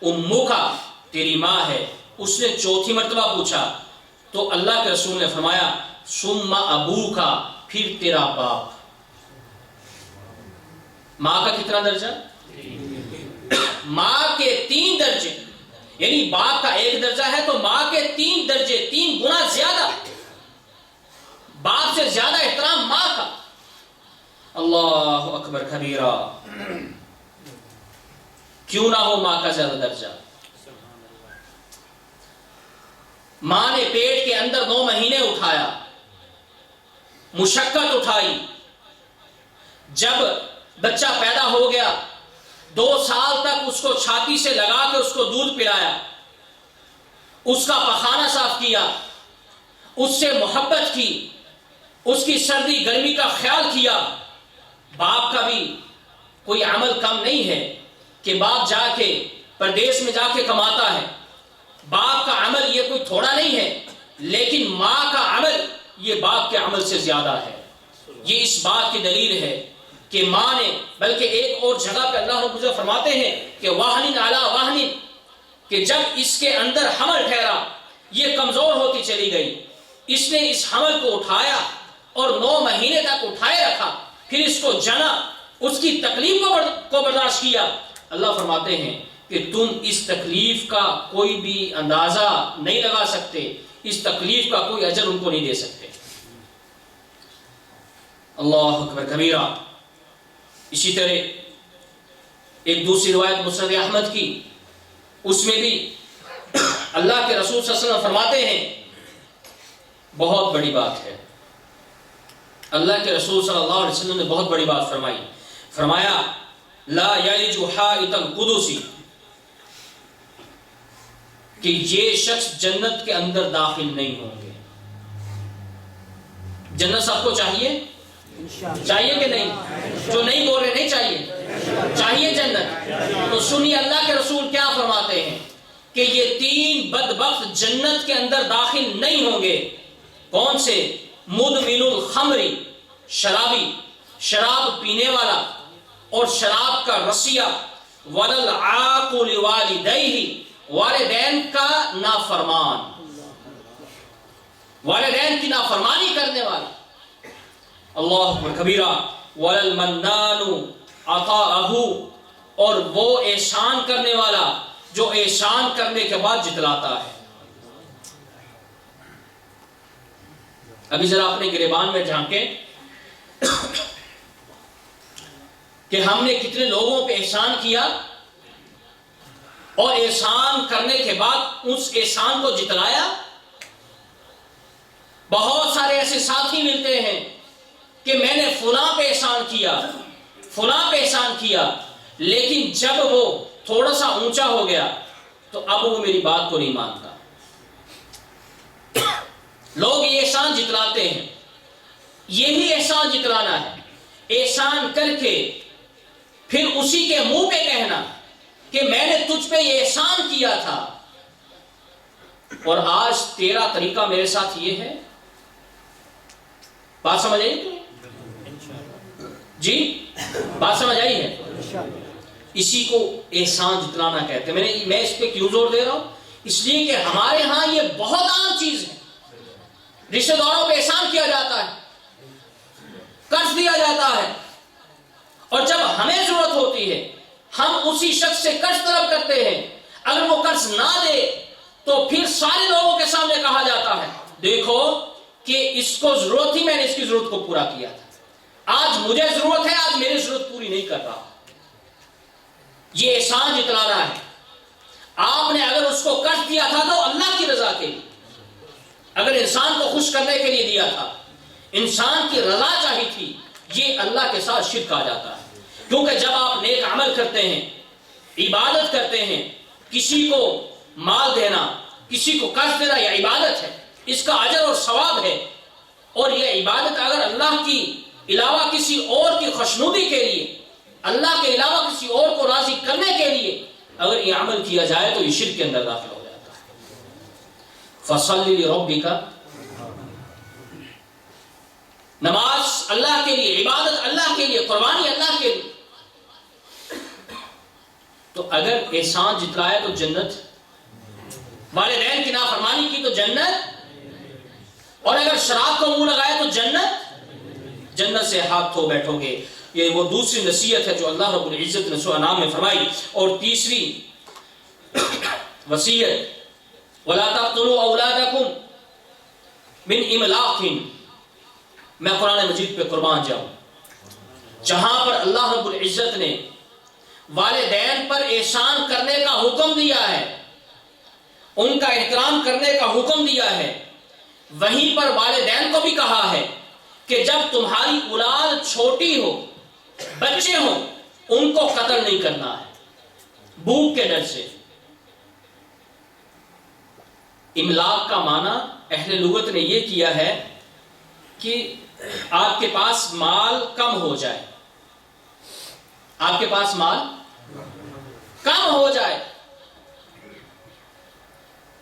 امو کا، تیری ماں ہے۔ اس نے چوتھی مرتبہ پوچھا تو اللہ کے رسول نے فرمایا ثم ابو کا، پھر تیرا باپ. ماں کا کتنا درجہ؟ ماں کے 3 درجے، یعنی باپ کا 1 درجہ ہے تو ماں کے 3 درجے، 3 گنا زیادہ. باپ سے زیادہ احترام ماں کا. اللہ اکبر کبیرہ. کیوں نہ ہو ماں کا زیادہ درجہ؟ ماں نے پیٹ کے اندر 9 مہینے اٹھایا، مشقت اٹھائی. جب بچہ پیدا ہو گیا 2 سال تک اس کو چھاتی سے لگا کے اس کو دودھ پلایا، اس کا پخانہ صاف کیا، اس سے محبت کی، اس کی سردی گرمی کا خیال کیا. باپ کا بھی کوئی عمل کم نہیں ہے کہ باپ جا کے پردیس میں جا کے کماتا ہے. باپ کا عمل یہ کوئی تھوڑا نہیں ہے، لیکن ماں کا عمل یہ باپ کے عمل سے زیادہ ہے. یہ اس بات کی دلیل ہے کہ ماں نے، بلکہ ایک اور جگہ پہ اللہ رب العزت فرماتے ہیں کہ واہن علی واہن، کہ جب اس کے اندر حمل ٹھہرا یہ کمزور ہوتی چلی گئی، اس نے اس حمل کو اٹھایا اور 9 مہینے تک اٹھائے رکھا، پھر اس کو جنا، اس کی تکلیف کو برداشت کیا. اللہ فرماتے ہیں کہ تم اس تکلیف کا کوئی بھی اندازہ نہیں لگا سکتے، اس تکلیف کا کوئی اجر ان کو نہیں دے سکتے. اللہ اکبر کبیرہ. اسی طرح ایک دوسری روایت مسند احمد کی، اس میں بھی اللہ کے رسول صلی اللہ علیہ وسلم فرماتے ہیں، بہت بڑی بات ہے. اللہ کے رسول صلی اللہ علیہ وسلم نے بہت بڑی بات فرمائی. فرمایا لا یلج حائط القدس، کہ یہ شخص جنت کے اندر داخل نہیں ہوں گے. جنت سب کو چاہیے؟ چاہیے کہ نہیں؟ جو نہیں بول رہے نہیں چاہیے، چاہیے جنت. تو سنیے اللہ کے رسول کیا فرماتے ہیں کہ یہ 3 بدبخت جنت کے اندر داخل نہیں ہوں گے. کون سے؟ مدمن الخمر، شرابی، شراب پینے والا اور شراب کا رسیہ، وللعاق لوالدیہ، والدین کا نافرمان، والدین کی نافرمانی کرنے والا. اللہ اکبر کبیرہ. وللمنان عطاءہ، اور وہ احسان کرنے والا جو احسان کرنے کے بعد جتلاتا ہے. ابھی ذرا اپنے گریبان میں جھانکیں کہ ہم نے کتنے لوگوں پہ احسان کیا اور احسان کرنے کے بعد اس احسان کو جتلایا. بہت سارے ایسے ساتھی ملتے ہیں کہ میں نے فلاں پہ احسان کیا، فلاں پہ احسان کیا، لیکن جب وہ تھوڑا سا اونچا ہو گیا تو اب وہ میری بات کو نہیں مانتا. لوگ یہ احسان جتلاتے ہیں. یہی احسان جتلانا ہے. احسان کر کے پھر اسی کے منہ پہ کہنا کہ میں نے تجھ پہ یہ احسان کیا تھا اور آج تیرا طریقہ میرے ساتھ یہ ہے. بات سمجھ آئی؟ جی بات سمجھ آئی ہے؟ اسی کو احسان جتلانا کہتے ہیں. میں اس پہ کیوں زور دے رہا ہوں؟ اس لیے کہ ہمارے ہاں یہ بہت عام چیز ہے. رشتہ داروں پہ احسان کیا جاتا ہے، قرض دیا جاتا ہے، اور جب ہمیں ضرورت ہوتی ہے ہم اسی شخص سے قرض طلب کرتے ہیں. اگر وہ قرض نہ دے تو پھر سارے لوگوں کے سامنے کہا جاتا ہے دیکھو کہ اس کو ضرورت تھی، میں نے اس کی ضرورت کو پورا کیا تھا، آج مجھے ضرورت ہے، آج میری ضرورت پوری نہیں کر رہا. یہ احسان جتلانا ہے. آپ نے اگر اس کو قرض دیا تھا تو اللہ کی رضا کے لیے، اگر انسان کو خوش کرنے کے لیے دیا تھا، انسان کی رضا چاہی تھی، یہ اللہ کے ساتھ شرک آ جاتا ہے. کیونکہ جب آپ نیک عمل کرتے ہیں، عبادت کرتے ہیں، کسی کو مال دینا، کسی کو قرض دینا، یہ عبادت ہے، اس کا اجر اور ثواب ہے. اور یہ عبادت اگر اللہ کی علاوہ کسی اور کی خوشنودی کے لیے، اللہ کے علاوہ کسی اور کو راضی کرنے کے لیے اگر یہ عمل کیا جائے تو یہ شرک کے اندر داخل ہو جاتا ہے. فَصَلِّ لِرَبِّكَ، نماز اللہ کے لیے، عبادت اللہ کے لیے، قربانی اللہ کے لیے. تو اگر احسان جتلایا تو جنت، والدین کی نافرمانی کی تو جنت اور اگر شراب کو منہ لگایا تو جنت سے ہاتھ دھو بیٹھو گے. یہ وہ دوسری نصیحت ہے جو اللہ رب العزت نے سورہ انعام میں فرمائی. اور تیسری وصیت وَلَا تَقْتُلُوا أَوْلَادَكُمْ مِنْ إِمْلَاقٍ. میں قرآن مجید پہ قربان جاؤں، جہاں پر اللہ رب العزت نے والدین پر احسان کرنے کا حکم دیا ہے، ان کا احترام کرنے کا حکم دیا ہے، وہیں پر والدین کو بھی کہا ہے کہ جب تمہاری اولاد چھوٹی ہو، بچے ہوں، ان کو قتل نہیں کرنا ہے بھوک کے ڈر سے. املاق کا معنی اہل لغت نے یہ کیا ہے کہ آپ کے پاس مال کم ہو جائے، آپ کے پاس مال کم ہو جائے،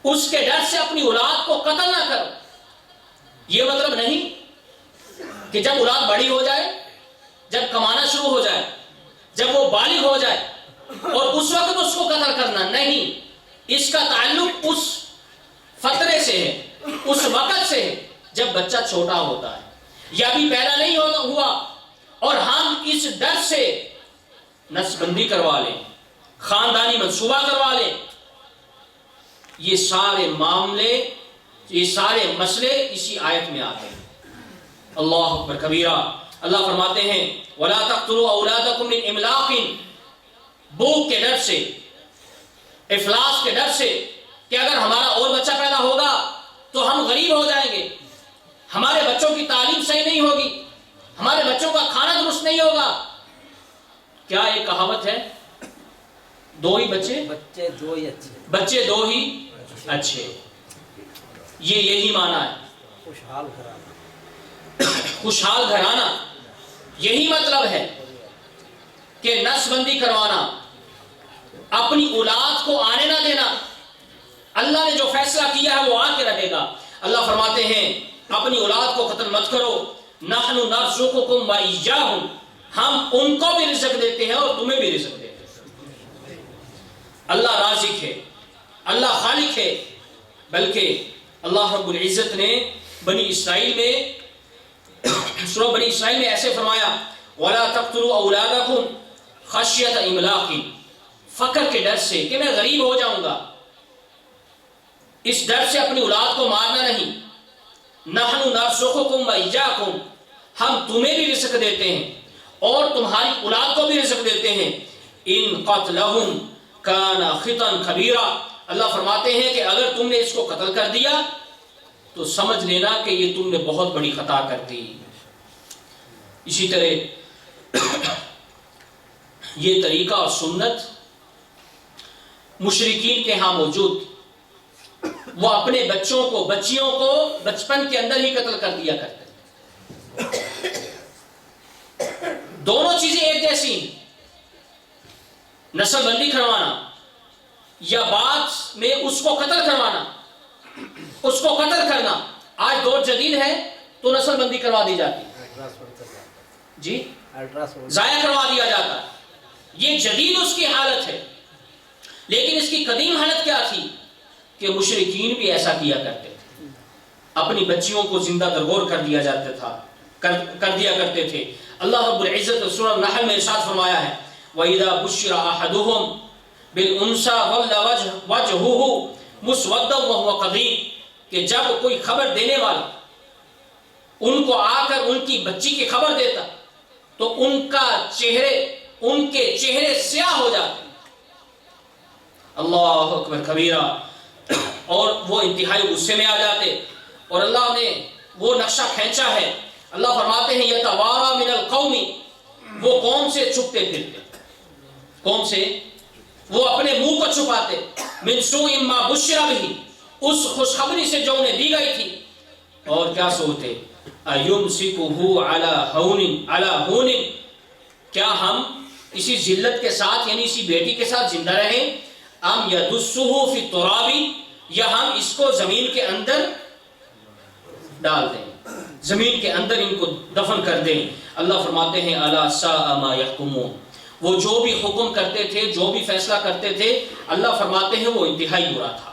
اس کے ڈر سے اپنی اولاد کو قتل نہ کرو. یہ مطلب نہیں کہ جب اولاد بڑی ہو جائے، جب کمانا شروع ہو جائے، جب وہ بالغ ہو جائے اور اس وقت اس کو قتل کرنا نہیں. اس کا تعلق اس فترے سے ہے، اس وقت سے ہے جب بچہ چھوٹا ہوتا ہے یا بھی پیدا نہیں ہوا اور ہم اس ڈر سے نسل بندی کروا لیں، خاندانی منصوبہ کروا لیں. یہ سارے معاملے، یہ سارے مسئلے اسی آیت میں آتے ہیں. اللہ اکبر کبیرہ. اللہ فرماتے ہیں وَلَا تَقْتُلُوا أَوْلَادَكُمْ مِنْ إِمْلَاقٍ. بھوک کے ڈر سے، افلاس کے ڈر سے کہ اگر ہمارا اور بچہ پیدا ہوگا تو ہم غریب ہو جائیں گے، ہمارے بچوں کی تعلیم صحیح نہیں ہوگی، ہمارے بچوں کا کھانا درست نہیں ہوگا. کیا ایک کہاوت ہے، دو ہی بچے دو ہی اچھے، بچے دو ہی اچھے. یہ یہی معنی ہے، خوشحال گھرانہ. یہی مطلب ہے کہ نسل بندی کروانا، اپنی اولاد کو آنے نہ دینا. اللہ نے جو فیصلہ کیا ہے وہ آ کے رہے گا. اللہ فرماتے ہیں اپنی اولاد کو قتل مت کرو. نحن نرزقکم وإیاہم. ہم ان کو بھی رزق دیتے ہیں اور تمہیں بھی رزق دیتے ہیں. اللہ رازق ہے، اللہ خالق ہے. بلکہ اللہ رب العزت نے بنی اسرائیل میں، سورہ بنی اسرائیل میں ایسے فرمایا وَلَا تَقْتُلُوا أَوْلَادَكُمْ خَشْيَةَ إِمْلَاقٍ. فقر کے ڈر سے کہ میں غریب ہو جاؤں گا، اس ڈر سے اپنی اولاد کو مارنا نہیں. نحن نرزقکم وإیاکم. ہم تمہیں بھی رزق دیتے ہیں اور تمہاری اولاد کو بھی رزق دیتے ہیں. ان قتلہم کان خطا کبیرا. اللہ فرماتے ہیں کہ اگر تم نے اس کو قتل کر دیا تو سمجھ لینا کہ یہ تم نے بہت بڑی خطا کر دی. اسی طرح یہ طریقہ اور سنت مشرکین کے ہاں موجود. وہ اپنے بچوں کو، بچیوں کو بچپن کے اندر ہی قتل کر دیا کرتے. دونوں چیزیں ایک جیسی ہیں، نسل بندی کروانا یا بعد میں اس کو قتل کروانا، اس کو قتل کرنا. آج دور جدید ہے تو نسل بندی کروا دی جاتی ہے، جی ضائع کروا دیا جاتا ہے. یہ جدید اس کی حالت ہے، لیکن اس کی قدیم حالت کیا تھی کہ مشرکین بھی ایسا کیا کرتے تھے. اپنی بچیوں کو زندہ درگور کر دیا جاتا تھا، کر دیا کرتے تھے. اللہ رب العزت سورہ نحل میں ارشاد فرمایا ہے وَإِذَا بُشِّرَ أَحَدُهُمْ بِالْأُنْثَىٰ ظَلَّ وَجْهُهُ مُسْوَدًّا وَهُوَ كَظِيمٌ. کہ جب کوئی خبر دینے والا ان کو آ کر ان کی بچی کی خبر دیتا تو ان کے چہرے سیاہ ہو جاتے. اللہ اکبر کبیرہ. اور وہ انتہائی غصے میں آ جاتے. اور اللہ نے وہ نقشہ کھینچا ہے. اللہ فرماتے ہیں یتوارا من القوم. وہ قوم سے چھپتے پھرتے، قوم سے وہ اپنے منہ کو چھپاتے. من سوء ما بشر به. اس خوشخبری سے جو انہیں دی گئی تھی. اور کیا سوچتے ایمسکہ علی ہون. کیا ہم اسی ذلت کے ساتھ یعنی اسی بیٹی کے ساتھ زندہ رہیں؟ ام یدسہ فی التراب. یا ہم اس کو زمین کے اندر ڈال دیں، زمین کے اندر ان کو دفن کر دیں. اللہ فرماتے ہیں الا ساء ما یحکمون. وہ جو بھی حکم کرتے تھے، جو بھی فیصلہ کرتے تھے، اللہ فرماتے ہیں وہ انتہائی برا تھا.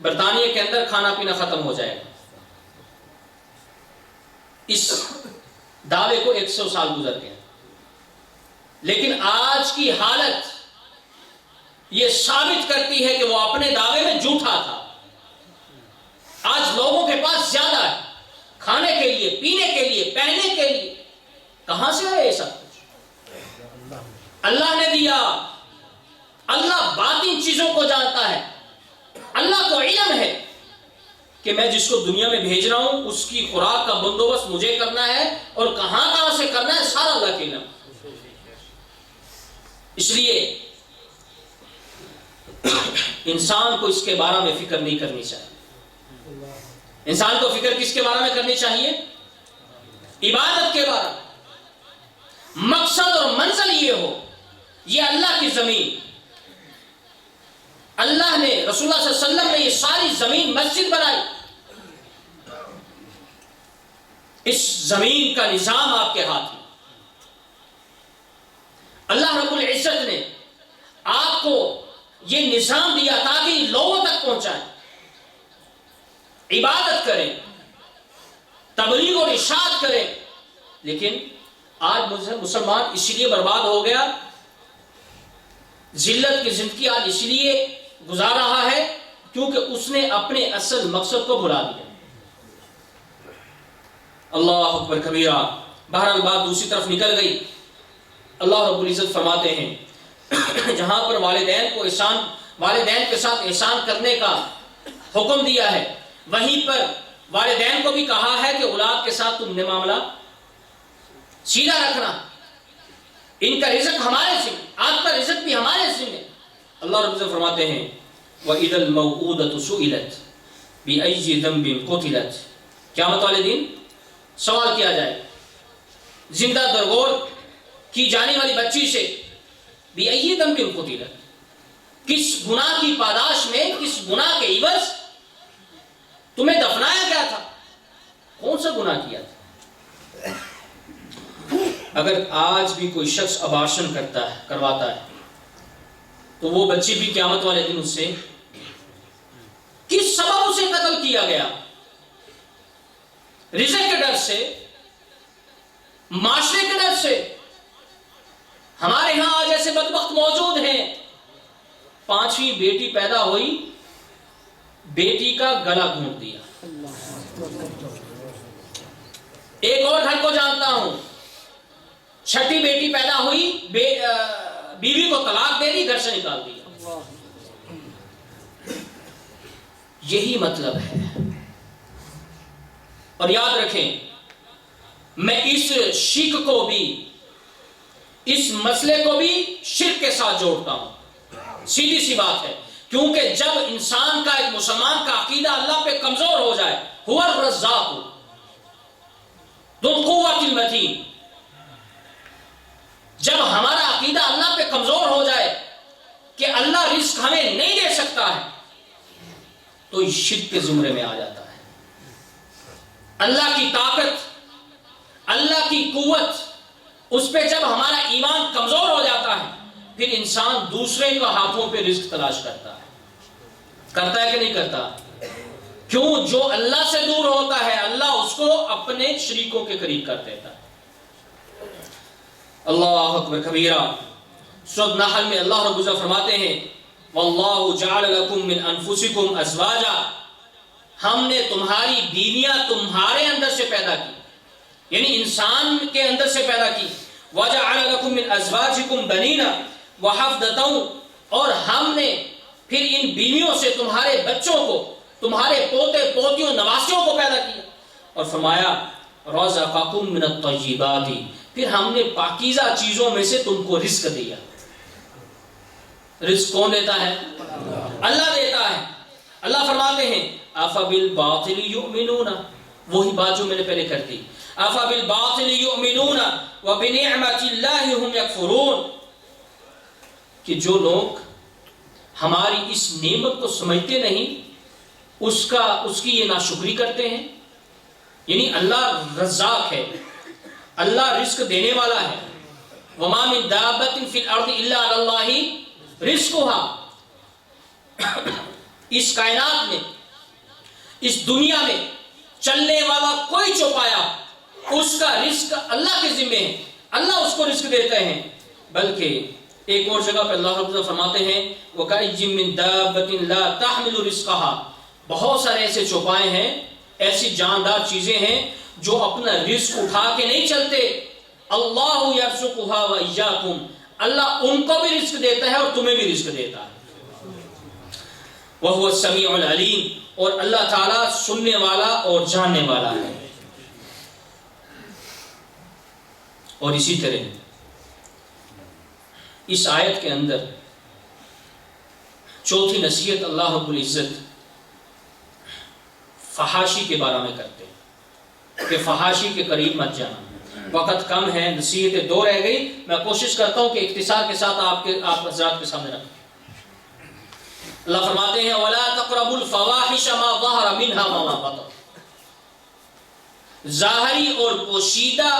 برطانیہ کے اندر کھانا پینا ختم ہو جائے گا. اس دعوے کو 100 سال گزر گئے، لیکن آج کی حالت یہ ثابت کرتی ہے کہ وہ اپنے دعوے میں جھوٹا تھا. آج لوگوں کے پاس زیادہ ہے، کھانے کے لیے، پینے کے لیے، پہننے کے لیے. کہاں سے ہے یہ سب کچھ؟ اللہ نے دیا. اللہ باطن چیزوں کو جانتا ہے. اللہ کو علم ہے کہ میں جس کو دنیا میں بھیج رہا ہوں اس کی خوراک کا بندوبست مجھے کرنا ہے، اور کہاں سے کرنا ہے سارا اللہ کے علم. اس لیے انسان کو اس کے بارے میں فکر نہیں کرنی چاہیے. انسان کو فکر کس کے بارے میں کرنی چاہیے؟ عبادت کے بارے میں. مقصد اور منزل یہ ہو، یہ اللہ کی زمین، اللہ نے، رسول اللہ صلی اللہ علیہ وسلم نے یہ ساری زمین مسجد بنائی. اس زمین کا نظام آپ کے ہاتھ میں. اللہ رب العزت نے آپ کو یہ نظام دیا تاکہ لوگوں تک پہنچائیں، عبادت کریں، تبلیغ اور ارشاد کریں. لیکن آج مسلمان اس لیے برباد ہو گیا، ذلت کی زندگی آج اس لیے گزار رہا ہے کیونکہ اس نے اپنے اصل مقصد کو بھلا دیا. اللہ اکبر کبیرہ. بہرحال بات دوسری طرف نکل گئی. اللہ رب العزت فرماتے ہیں جہاں پر والدین کے ساتھ احسان کرنے کا حکم دیا ہے، وہیں پر والدین کو بھی کہا ہے کہ اولاد کے ساتھ تم نے معاملہ سیدھا رکھنا. ان کا رزق ہمارے ذمہ، آپ کا رزق بھی ہمارے ذمہ. اللہ رب العزت فرماتے ہیں وَإِذَا الْمَوْءُودَةُ سُئِلَتْ بِأَيِّ ذَنبٍ قُتِلَتْ. قیامت والے دن سوال کیا جائے زندہ درگور کی جانے والی بچی سے، بِأَيِّ ذَنبٍ قُتِلَتْ، کس گناہ کی پاداش میں، کس گناہ کے عوض تمہیں دفنایا گیا تھا، کون سا گناہ کیا تھا. اگر آج بھی کوئی شخص ابارشن کرواتا ہے تو وہ بچی بھی قیامت والے دن اس سے کس سبب اسے قتل کیا گیا؟ رزق کے ڈر سے، معاشرے کے ڈر سے. ہمارے ہاں آج ایسے بدبخت موجود ہیں، 5ویں بیٹی پیدا ہوئی، بیٹی کا گلا گھونٹ دیا. ایک اور گھر کو جانتا ہوں، 6ٹھی بیٹی پیدا ہوئی، بیوی کو طلاق دے دی، گھر سے نکال دیا. یہی مطلب ہے. اور یاد رکھیں، میں اس شرک کو بھی، اس مسئلے کو بھی شرک کے ساتھ جوڑتا ہوں. سیدھی سی بات ہے، کیونکہ جب انسان کا، ایک مسلمان کا عقیدہ اللہ پہ کمزور ہو جائے، هو الرزاق ذو القوة المتین، جب ہمارا عقیدہ اللہ پہ کمزور ہو جائے کہ اللہ رزق ہمیں نہیں دے سکتا ہے، تو یہ شرک کے زمرے میں آ جاتا ہے. اللہ کی طاقت، اللہ کی قوت، اس پہ جب ہمارا ایمان کمزور ہو جاتا ہے، پھر انسان دوسرے کے ہاتھوں پہ رزق تلاش کرتا ہے کہ نہیں کرتا؟ کیوں؟ جو اللہ سے دور ہوتا ہے اللہ اس کو اپنے شریکوں کے قریب کر دیتا ہے. اللہ اکبر کبیرہ. سورۃ نحل میں اللہ رب العزت فرماتے ہیں واللہ جعل لکم من انفسکم ازواجا، ہم نے تمہاری بیویاں تمہارے اندر سے پیدا کی، یعنی انسان کے اندر سے پیدا کی. وجعل لکم من ازواجکم بنین وحفدۃ، اور ہم نے پھر ان بیویوں سے تمہارے بچوں کو، تمہارے پوتے پوتیوں نواسیوں کو پیدا کیا. اور فرمایا رزقکم من الطیبات، پھر ہم نے پاکیزہ چیزوں میں سے تم کو رزق دیا. رزق کون دیتا ہے؟ اللہ دیتا ہے. اللہ فرماتے ہیں افبالباطل یؤمنون، وہی بات جو میں نے پہلے کر دی، افبالباطل یؤمنون وبنعمت اللہ هم یکفرون، کہ جو لوگ ہماری اس نعمت کو سمجھتے نہیں، اس کی یہ ناشکری کرتے ہیں. یعنی اللہ رزاق ہے، اللہ رزق دینے والا ہے. وما من دابۃ فی الارض الا علی اللہ رزقها. اس کائنات میں، اس دنیا میں چلنے والا کوئی چوپایا، اس کا رزق اللہ کے ذمہ ہے، اللہ اس کو رزق دیتے ہیں۔ بلکہ ایک اور جگہ پہ اللہ رب العزت فرماتے ہیں وَكَأَيٍّ مِّن دَابَّةٍ لَا تَحْمِلُ رِزْقَهَا، بہت سارے ایسے چوپائے ہیں، ایسی جاندار چیزیں ہیں جو اپنا رزق اٹھا کے نہیں چلتے۔ اللہ یرزقها وإیاکم، اللہ ان کو بھی رزق دیتا ہے اور تمہیں بھی رزق دیتا ہے۔ وَهُوَ السَّمِيعُ الْعَلِيمُ، اور اللہ تعالیٰ سننے والا اور جاننے والا ہے۔ اور اسی طرح اس آیت کے اندر چوتھی نصیحت اللہ رب العزت فحاشی کے بارے میں کرتے ہیں کہ فحاشی کے قریب مت جانا۔ وقت کم ہے، نصیحتیں 2 رہ گئی، میں کوشش کرتا ہوں کہ اختصار کے ساتھ آپ حضرات کے سامنے رکھیں۔ اللہ فرماتے ہیں وَلَا تَقْرَبُوا الْفَوَاحِشَ مَا ظَهَرَ مِنْهَا وَمَا بَطَنَ، ظاہری اور پوشیدہ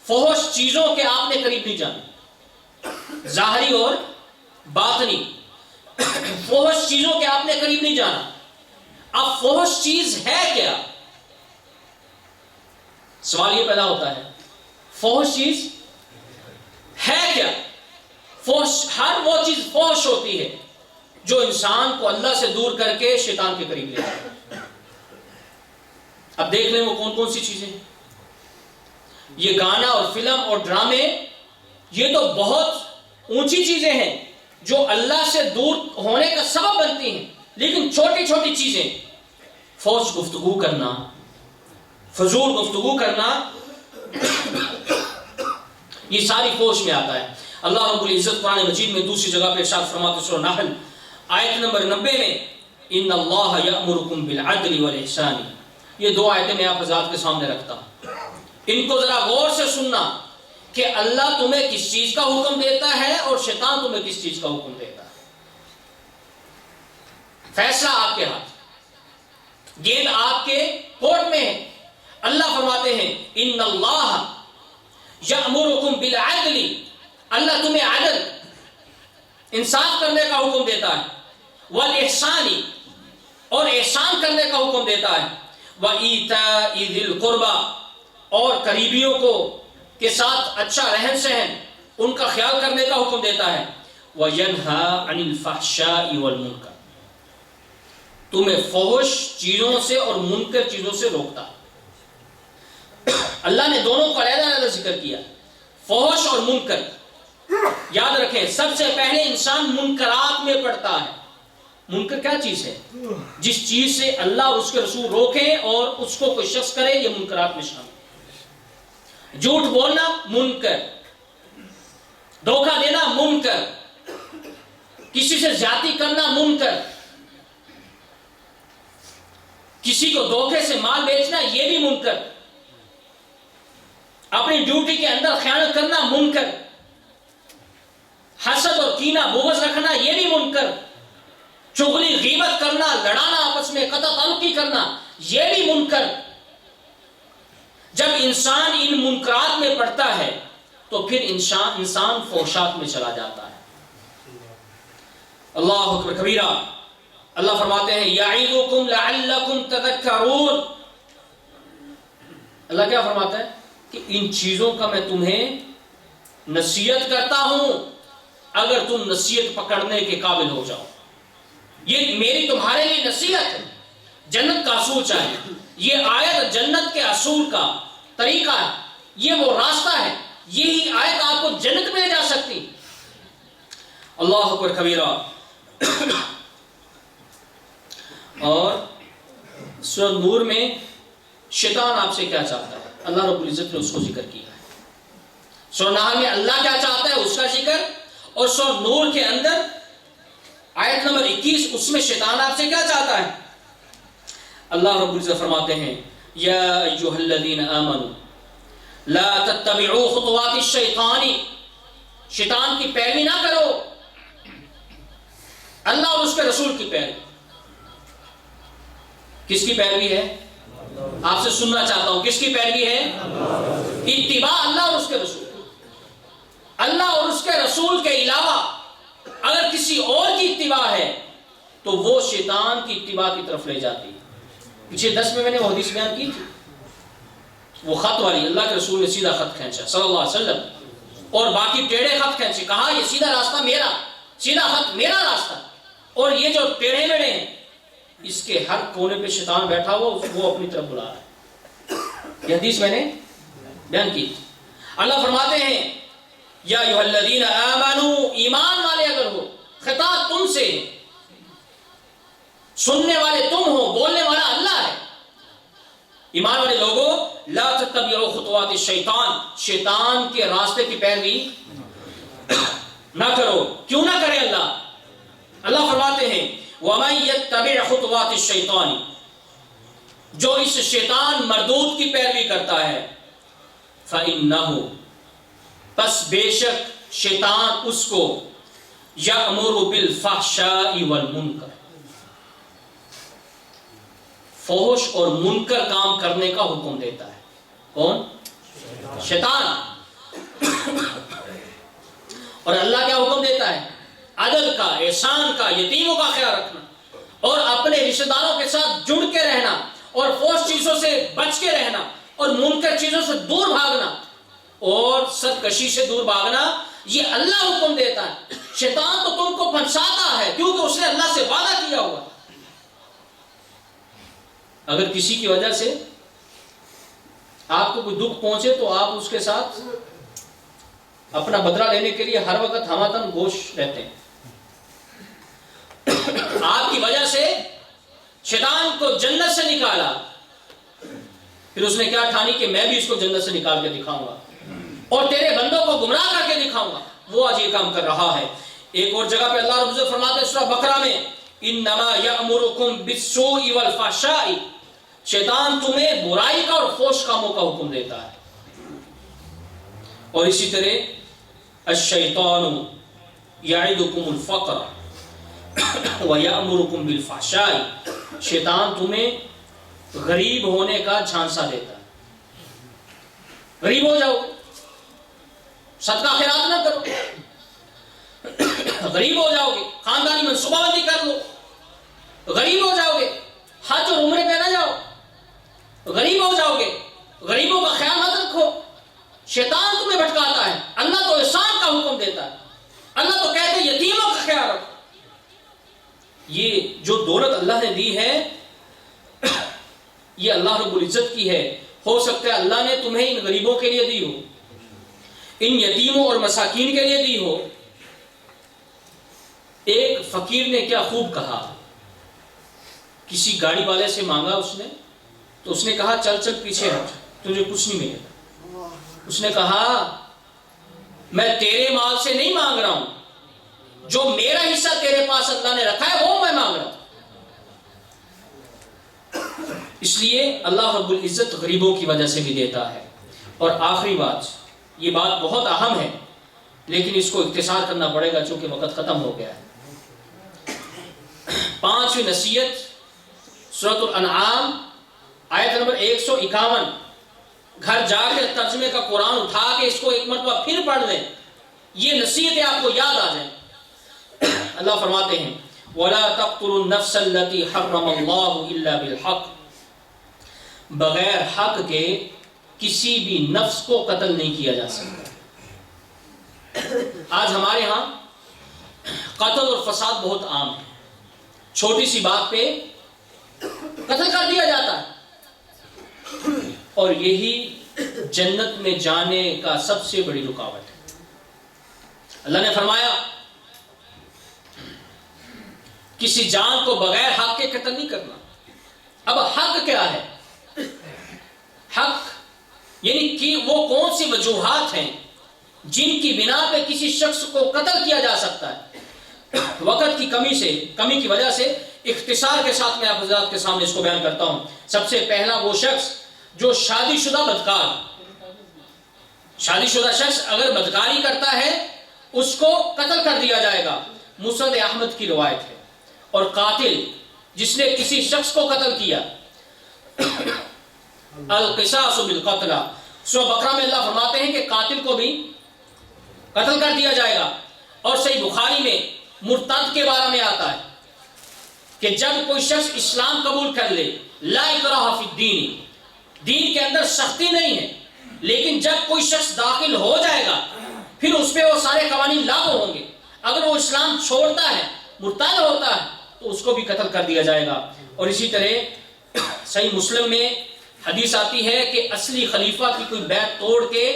فحش چیزوں کے آپ نے قریب نہیں جانا، ظاہری اور باطنی فحش چیزوں کے آپ نے قریب نہیں جانا۔ اب فحش چیز ہے کیا؟ سوال یہ پیدا ہوتا ہے فحش چیز ہے کیا؟ فحش، ہر وہ چیز فحش ہوتی ہے جو انسان کو اللہ سے دور کر کے شیطان کے قریب لے جاتی ہے۔ اب دیکھ لیں وہ کون کون سی چیزیں۔ یہ گانا اور فلم اور ڈرامے، یہ تو بہت اونچی چیزیں ہیں جو اللہ سے دور ہونے کا سبب بنتی ہیں، لیکن چھوٹی چھوٹی چیزیں، فحش گفتگو کرنا، فضول گفتگو کرنا، یہ ساری فحش میں آتا ہے۔ اللہ رب العزت قرآن مجید میں دوسری جگہ پہ ارشاد فرماتے ہیں سورہ نحل آیت نمبر 90 میں ان اللہ یأمرکم بالعدل والاحسان۔ یہ 2 آیتیں میں آپ حضرات کے سامنے رکھتا ہوں، ان کو ذرا غور سے سننا کہ اللہ تمہیں کس چیز کا حکم دیتا ہے اور شیطان تمہیں کس چیز کا حکم دیتا ہے۔ فیصلہ آپ کے ہاتھ، گیند آپ کے کورٹ میں ہے۔ اللہ فرماتے ہیں ان اللہ یأمرکم بالعدل، اللہ تمہیں عدل، انصاف کرنے کا حکم دیتا ہے، والاحسان، اور احسان کرنے کا حکم دیتا ہے، وایتاء ذی القربى، اور قریبیوں کو کے ساتھ اچھا رہن سہن، ان کا خیال کرنے کا حکم دیتا ہے، وینہی عن الفحشاء والمنکر، تمہیں فحش چیزوں سے اور منکر چیزوں سے روکتا ہے۔ اللہ نے دونوں کا علیحدہ ذکر کیا، فحش اور منکر۔ یاد رکھیں سب سے پہلے انسان منکرات میں پڑتا ہے۔ منکر کیا چیز ہے؟ جس چیز سے اللہ اور اس کے رسول روکیں اور اس کو کوئی شخص کرے، یہ منکرات میں شامل ہے۔ جھوٹ بولنا منکر، دھوکہ دینا منکر، کسی سے زیادتی کرنا منکر، کسی کو دھوکے سے مال بیچنا یہ بھی منکر، اپنی ڈیوٹی کے اندر خیانت کرنا منکر، حسد اور کینہ بغض رکھنا یہ بھی منکر، چغلی غیبت کرنا، لڑانا آپس میں، قطع تعلقی کرنا یہ بھی منکر۔ جب انسان ان منکرات میں پڑتا ہے تو پھر انسان فحشات میں چلا جاتا ہے۔ اللہ اکبر کبیرہ۔ اللہ فرماتے ہیں یعظکم لعلکم تذکرون، اللہ کیا فرماتا ہے کہ ان چیزوں کا میں تمہیں نصیحت کرتا ہوں اگر تم نصیحت پکڑنے کے قابل ہو جاؤ۔ یہ میری تمہارے لیے نصیحت ہے، جنت کا اصول چاہیے، یہ آیت جنت کے اصول کا طریقہ ہے، یہ وہ راستہ ہے، یہی آیت آپ کو جنت میں لے جا سکتی۔ اللہ اکبر کبیرہ۔ اور سورہ نور میں شیطان آپ سے کیا چاہتا ہے، اللہ رب العزت نے اس کو ذکر کیا ہے۔ سورہ نحل میں اللہ کیا چاہتا ہے اس کا ذکر، اور سورہ نور کے اندر آیت نمبر 21 اس میں شیطان آپ سے کیا چاہتا ہے۔ اللہ رب العزت فرماتے ہیں یا ایھا الذین آمنوا لا تتبعوا خطوات الشیطان، شیطان کی پیروی نہ کرو، اللہ اور اس کے رسول کی پیروی۔ کس کی پیروی ہے؟ آپ سے سننا چاہتا ہوں، کس کی پیروی ہے؟ اتباع اللہ اور اس کے رسول۔ اللہ اور اس کے رسول کے علاوہ اگر کسی اور کی اتباع ہے تو وہ شیطان کی اتباع کی طرف لے جاتی ہے۔ پچھلے 10 میں نے وہ حدیث بیان کی تھی، وہ خط والی، اللہ کے رسول نے سیدھا خط کھینچا صلی اللہ علیہ وسلم، اور باقی ٹیڑھے خط کھینچے، کہا یہ سیدھا راستہ میرا، سیدھا خط میرا راستہ، اور یہ جو ٹیڑھے میڑے ہیں اس کے ہر کونے پہ شیطان بیٹھا ہوا وہ اپنی طرف بلا رہا ہے۔ یہ حدیث میں نے بیان کی تھی۔ اللہ فرماتے ہیں یا ایھا الذین آمنوا، ایمان والے اگر ہو، خطاب تم سے، سننے والے تم ہو، بولنے والا اللہ ہے۔ ایمان والے لوگوں، لا تتبعوا خطوات الشیطان، شیطان کے راستے کی پیروی نہ کرو۔ کیوں نہ کرے اللہ؟ اللہ فرماتے ہیں وَمَن يَتَّبِعْ خُطُوَاتِ الشَّيْطَانِ، جو اس شیطان مردود کی پیروی کرتا ہے، فَإِنَّهُ، پس بے شک شیطان اس کو، يَأْمُرُ بِالْفَحْشَاءِ وَالْمُنکَرِ، فحش اور منکر کام کرنے کا حکم دیتا ہے۔ کون؟ شیطان۔ اور اللہ کیا حکم دیتا ہے؟ عدل کا، احسان کا، یتیموں کا خیال رکھنا، اور اپنے رشتہ داروں کے ساتھ جڑ کے رہنا، اور فحش چیزوں سے بچ کے رہنا، اور منکر چیزوں سے دور بھاگنا، اور سرکشی سے دور بھاگنا، یہ اللہ حکم دیتا ہے۔ شیطان تو تم کو پھنساتا ہے کیونکہ اس نے اللہ سے وعدہ کیا ہوا۔ اگر کسی کی وجہ سے آپ کو کوئی دکھ پہنچے تو آپ اس کے ساتھ اپنا بدلہ لینے کے لیے ہر وقت ہماتن گوش رہتے ہیں۔ آپ کی وجہ سے شیطان کو جنت سے نکالا، پھر اس نے کیا ٹھانی کہ میں بھی اس کو جنت سے نکال کے دکھاؤں گا اور تیرے بندوں کو گمراہ کر کے دکھاؤں گا، وہ آج یہ کام کر رہا ہے۔ ایک اور جگہ پہ اللہ رب العزت فرماتے ہیں سورہ بقرہ میں انما یأمرکم بالسوء والفحشاء، شیطان تمہیں برائی کا اور فحش کاموں کا حکم دیتا ہے۔ اور اسی طرح الشیطان یعدکم الفقر وَيَأْمُرُكُمْ بِالْفَحْشَاءِ، شیطان تمہیں غریب ہونے کا جھانسا دیتا ہے، غریب ہو جاؤ، صدقہ خیرات نہ کرو، غریب ہو جاؤ گے، خاندانی منصوبہ بندی کر لو، غریب ہو جاؤ گے، حج اور عمرے پہ نہ جاؤ، غریب ہو جاؤ گے، غریبوں کا خیال مت رکھو۔ شیطان تمہیں بھٹکاتا ہے، اللہ تو احسان کا حکم دیتا ہے، اللہ تو کہتے ہیں یتیموں کا خیال رکھو۔ یہ جو دولت اللہ نے دی ہے یہ اللہ رب العزت کی ہے، ہو سکتا ہے اللہ نے تمہیں ان غریبوں کے لیے دی ہو، ان یتیموں اور مساکین کے لیے دی ہو۔ ایک فقیر نے کیا خوب کہا، کسی گاڑی والے سے مانگا اس نے، تو اس نے کہا چل چل پیچھے ہٹ، تجھے کچھ نہیں ملے گا۔ اس نے کہا میں تیرے مال سے نہیں مانگ رہا ہوں، جو میرا حصہ تیرے پاس اللہ نے رکھا ہے وہ میں مانگ رہا ہوں۔ اس لیے اللہ رب العزت غریبوں کی وجہ سے بھی دیتا ہے۔ اور آخری بات، یہ بات بہت اہم ہے لیکن اس کو اختصار کرنا پڑے گا چونکہ وقت ختم ہو گیا ہے۔ 5ویں نصیحت سورۃ الانعام آیت نمبر 151، گھر جا کے ترجمے کا قرآن اٹھا کے اس کو ایک مرتبہ پھر پڑھ لیں، یہ نصیحتیں آپ کو یاد آ جائیں۔ اللہ فرماتے ہیں وَلَا تَقْتُلُوا النَّفْسَ الَّتِي حَرَّمَ اللَّهُ إِلَّا بِالْحَقِّ، بغیر حق کے کسی بھی نفس کو قتل نہیں کیا جا سکتا۔ آج ہمارے ہاں قتل اور فساد بہت عام ہے، چھوٹی سی بات پہ قتل کر دیا جاتا ہے، اور یہی جنت میں جانے کا سب سے بڑی رکاوٹ ہے۔ اللہ نے فرمایا کسی جان کو بغیر حق کے قتل نہیں کرنا۔ اب حق کیا ہے؟ حق یعنی کہ وہ کون سی وجوہات ہیں جن کی بنا پہ کسی شخص کو قتل کیا جا سکتا ہے۔ وقت کی کمی کی وجہ سے اختصار کے ساتھ میں آپ حضرات کے سامنے اس کو بیان کرتا ہوں۔ سب سے پہلا وہ شخص جو شادی شدہ بدکار، شادی شدہ شخص اگر بدکاری کرتا ہے اس کو قتل کر دیا جائے گا، مسند احمد کی روایت ہے۔ اور قاتل جس نے کسی شخص کو قتل کیا، القصاص بالقتل، سورہ بقرہ میں اللہ فرماتے ہیں کہ قاتل کو بھی قتل کر دیا جائے گا۔ اور صحیح بخاری میں مرتد کے بارے میں آتا ہے کہ جب کوئی شخص اسلام قبول کر لے، لا اکراہ فی الدین، دین کے اندر سختی نہیں ہے، لیکن جب کوئی شخص داخل ہو جائے گا پھر اس پہ وہ سارے قوانین لاگو ہوں گے. اگر وہ اسلام چھوڑتا ہے، مرتد ہوتا ہے، تو اس کو بھی قتل کر دیا جائے گا. اور اسی طرح صحیح مسلم میں حدیث آتی ہے کہ اصلی خلیفہ کی کوئی بیعت توڑ کے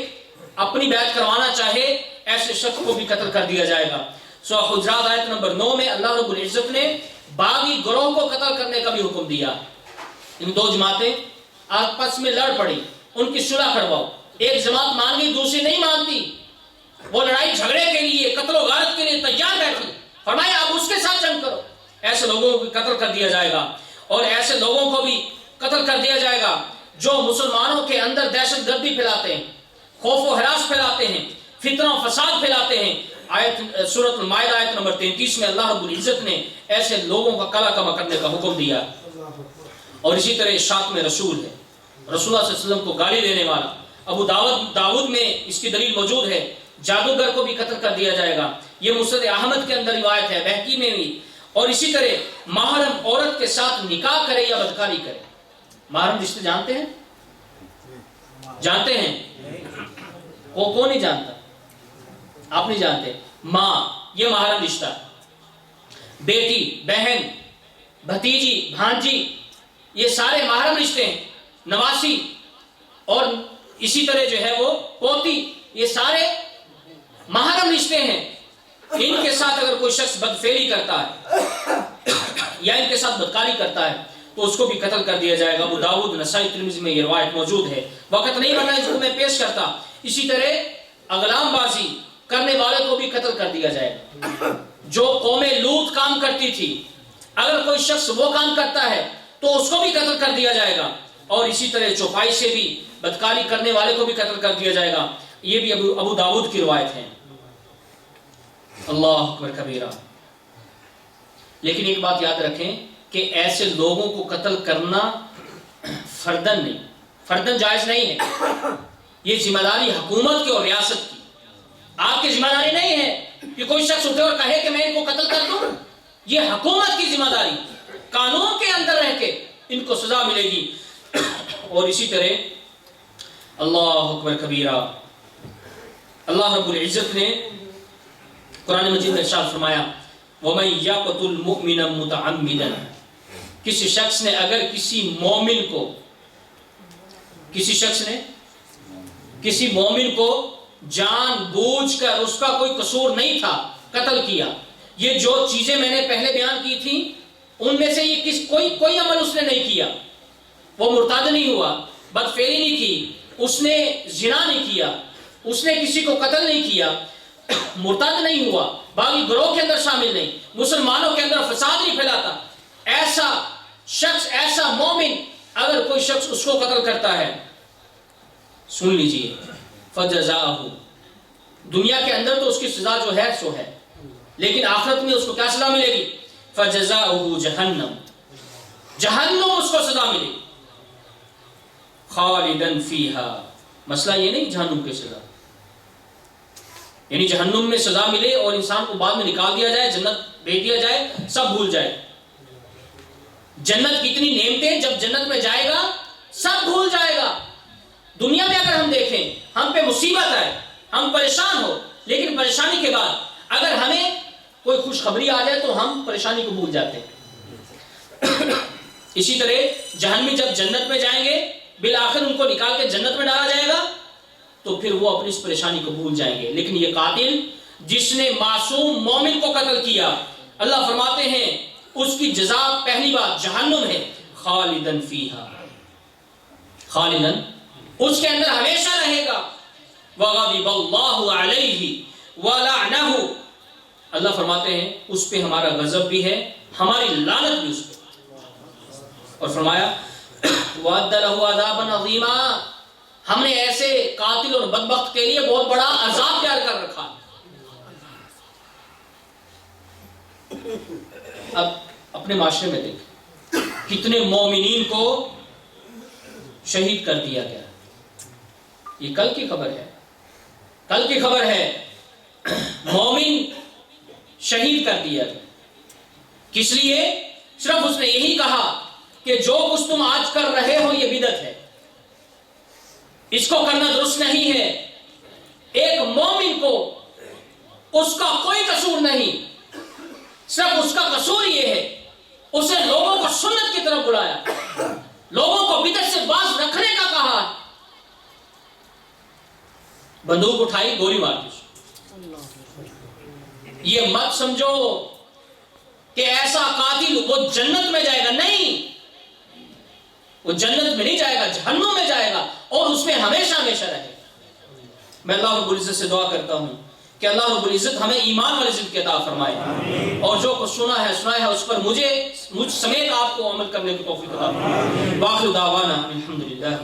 اپنی بیعت کروانا چاہے، ایسے شخص کو بھی قتل کر دیا جائے گا. سورہ حجرات آیت نمبر 9 میں اللہ رب العزت نے باغی گروہ کو قتل کرنے کا بھی حکم دیا. ان دو جماعتیں آپس میں لڑ پڑی، ان کی صلح کرواؤ. ایک جماعت مان گئی، دوسری نہیں مانتی، وہ لڑائی جھگڑے کے لیے، قتل و غارت کے لیے تیار بیٹھی. فرمایا آپ اس کے ساتھ جنگ کرو. ایسے لوگوں کو بھی قتل کر دیا جائے گا. اور ایسے لوگوں کو بھی قتل کر دیا جائے گا جو مسلمانوں کے اندر دہشت گردی پھیلاتے ہیں، خوف و ہراس پھیلاتے ہیں، فتنہ و فساد پھیلاتے ہیں. آیت سورۃ المائدہ آیت نمبر 33 میں اللہ رب العزت نے ایسے لوگوں کا قلع کما کرنے کا حکم دیا. اور اسی طرح شاتم رسول ہے، رسول اللہ صلی اللہ علیہ وسلم کو گالی دینے والا. ابو داؤد میں اس کی دلیل موجود ہے. جادوگر کو بھی قتل کر دیا جائے گا. یہ مسند احمد کے اندر روایت ہے، بہقی میں بھی. اور اسی طرح محرم عورت کے ساتھ نکاح کرے یا بدکاری کرے. محرم رشتے جانتے ہیں؟ جانتے ہیں؟ کون نہیں جانتا؟ آپ نہیں جانتے؟ ماں، یہ محرم رشتہ. بیٹی، بہن، بھتیجی، بھانجی، یہ سارے محرم رشتے ہیں. نواسی اور اسی طرح جو ہے وہ پوتی، یہ سارے محرم رشتے ہیں. ان کے ساتھ اگر کوئی شخص بدفعلی کرتا ہے یا ان کے ساتھ بدکاری کرتا ہے تو اس کو بھی قتل کر دیا جائے گا. ابو داؤد، نسائی، ترمذی میں یہ روایت موجود ہے. وقت نہیں بنا اس کو میں پیش کرتا. اسی طرح اغلام بازی کرنے والے کو بھی قتل کر دیا جائے گا. جو قوم لوط کام کرتی تھی، اگر کوئی شخص وہ کام کرتا ہے تو اس کو بھی قتل کر دیا جائے گا. اور اسی طرح چوپائی سے بھی بدکاری کرنے والے کو بھی قتل کر دیا جائے گا. یہ بھی ابو داؤد کی روایت ہے. اللہ اکبر کبیرہ. لیکن ایک بات یاد رکھیں کہ ایسے لوگوں کو قتل کرنا فردن نہیں، فردن جائز نہیں ہے. یہ ذمہ داری حکومت کی اور ریاست کی. آپ کی ذمہ داری نہیں ہے کہ کوئی شخص اٹھے اور کہے کہ میں ان کو قتل کر دوں. یہ حکومت کی ذمہ داری، قانون کے اندر رہ کے ان کو سزا ملے گی. اور اسی طرح اللہ اکبر کبیرہ، اللہ رب العزت نے قرآن مجید میں ارشاد فرمایا وَمَن يَقْتُلْ مُؤْمِنًا مُتَعَمِّدًا، کسی شخص نے اگر کسی مومن کو جان بوجھ کر، اس کا کوئی قصور نہیں تھا، قتل کیا. یہ جو چیزیں میں نے پہلے بیان کی تھیں ان میں سے یہ کوئی عمل اس نے نہیں کیا. وہ مرتد نہیں ہوا، بدفعلی نہیں کی، اس نے زنا نہیں کیا، اس نے کسی کو قتل نہیں کیا، مرتد نہیں ہوا، باغی گروہ کے اندر شامل نہیں، مسلمانوں کے اندر فساد نہیں پھیلاتا. ایسا شخص، ایسا مومن اگر کوئی شخص اس کو قتل کرتا ہے، سن لیجئے، فجزاؤہ، دنیا کے اندر تو اس کی سزا جو ہے سو ہے، لیکن آخرت میں اس کو کیا سزا ملے گی؟ فجزاؤہ جہنم، جہنم اس کو سزا ملے گی. خالدن فیہا، مسئلہ یہ نہیں جہنم کی سزا، یعنی جہنم میں سزا ملے اور انسان کو بعد میں نکال دیا جائے، جنت بھیج دیا جائے، سب بھول جائے. جنت کی اتنی نعمتیں، جب جنت میں جائے گا سب بھول جائے گا. دنیا میں اگر ہم دیکھیں، ہم پہ مصیبت آئے، ہم پریشان ہو، لیکن پریشانی کے بعد اگر ہمیں کوئی خوشخبری آ جائے تو ہم پریشانی کو بھول جاتے ہیں. اسی طرح جہنمی جب جنت میں جائیں گے، بالآخر ان کو نکال کے جنت میں ڈالا جائے گا تو پھر وہ اپنی اس پریشانی کو بھول جائیں گے. لیکن یہ قاتل جس نے معصوم مومن کو قتل کیا، اللہ فرماتے ہیں اس کی جزا پہلی بات جہنم ہے. خالدن فیہا، خالدن اس کے اندر ہمیشہ رہے گا. وغضب اللہ علیہ ولعنہ، اللہ فرماتے ہیں اس پہ ہمارا غضب بھی ہے، ہماری لعنت بھی اس پہ. اور فرمایا وَأَعَدَّ لَهُ عَذَابًا عَظِيمًا، ہم نے ایسے قاتل اور بدبخت کے لیے بہت بڑا عذاب تیار کر رکھا. اب اپنے معاشرے میں دیکھیں کتنے مومنین کو شہید کر دیا گیا. یہ کل کی خبر ہے، کل کی خبر ہے. مومن شہید کر دیا گیا. کس لیے؟ صرف اس نے یہی کہا کہ جو کچھ تم آج کر رہے ہو یہ بدعت ہے، اس کو کرنا درست نہیں ہے۔ ایک مومن کو اس کا کوئی قصور نہیں، صرف اس کا قصور یہ ہے اسے لوگوں کو سنت کی طرف بلایا، لوگوں کو بدعت سے باز رکھنے کا کہا، بندوق اٹھائی گولی مار دی۔ یہ مت سمجھو کہ ایسا قاتل وہ جنت میں جائے گا، نہیں، وہ جنت میں نہیں جائے گا، جہنم میں جائے گا اور اس میں ہمیشہ ہمیشہ رہے گا۔ میں اللہ رب العزت سے دعا کرتا ہوں کہ اللہ رب العزت ہمیں ایمان والی زندگی عطا فرمائے، اور جو کچھ سنا ہے سنایا ہے اس پر مجھ سمیت آپ کو عمل کرنے کی توفیق عطا فرمائے۔ باخر دعوانا الحمدللہ۔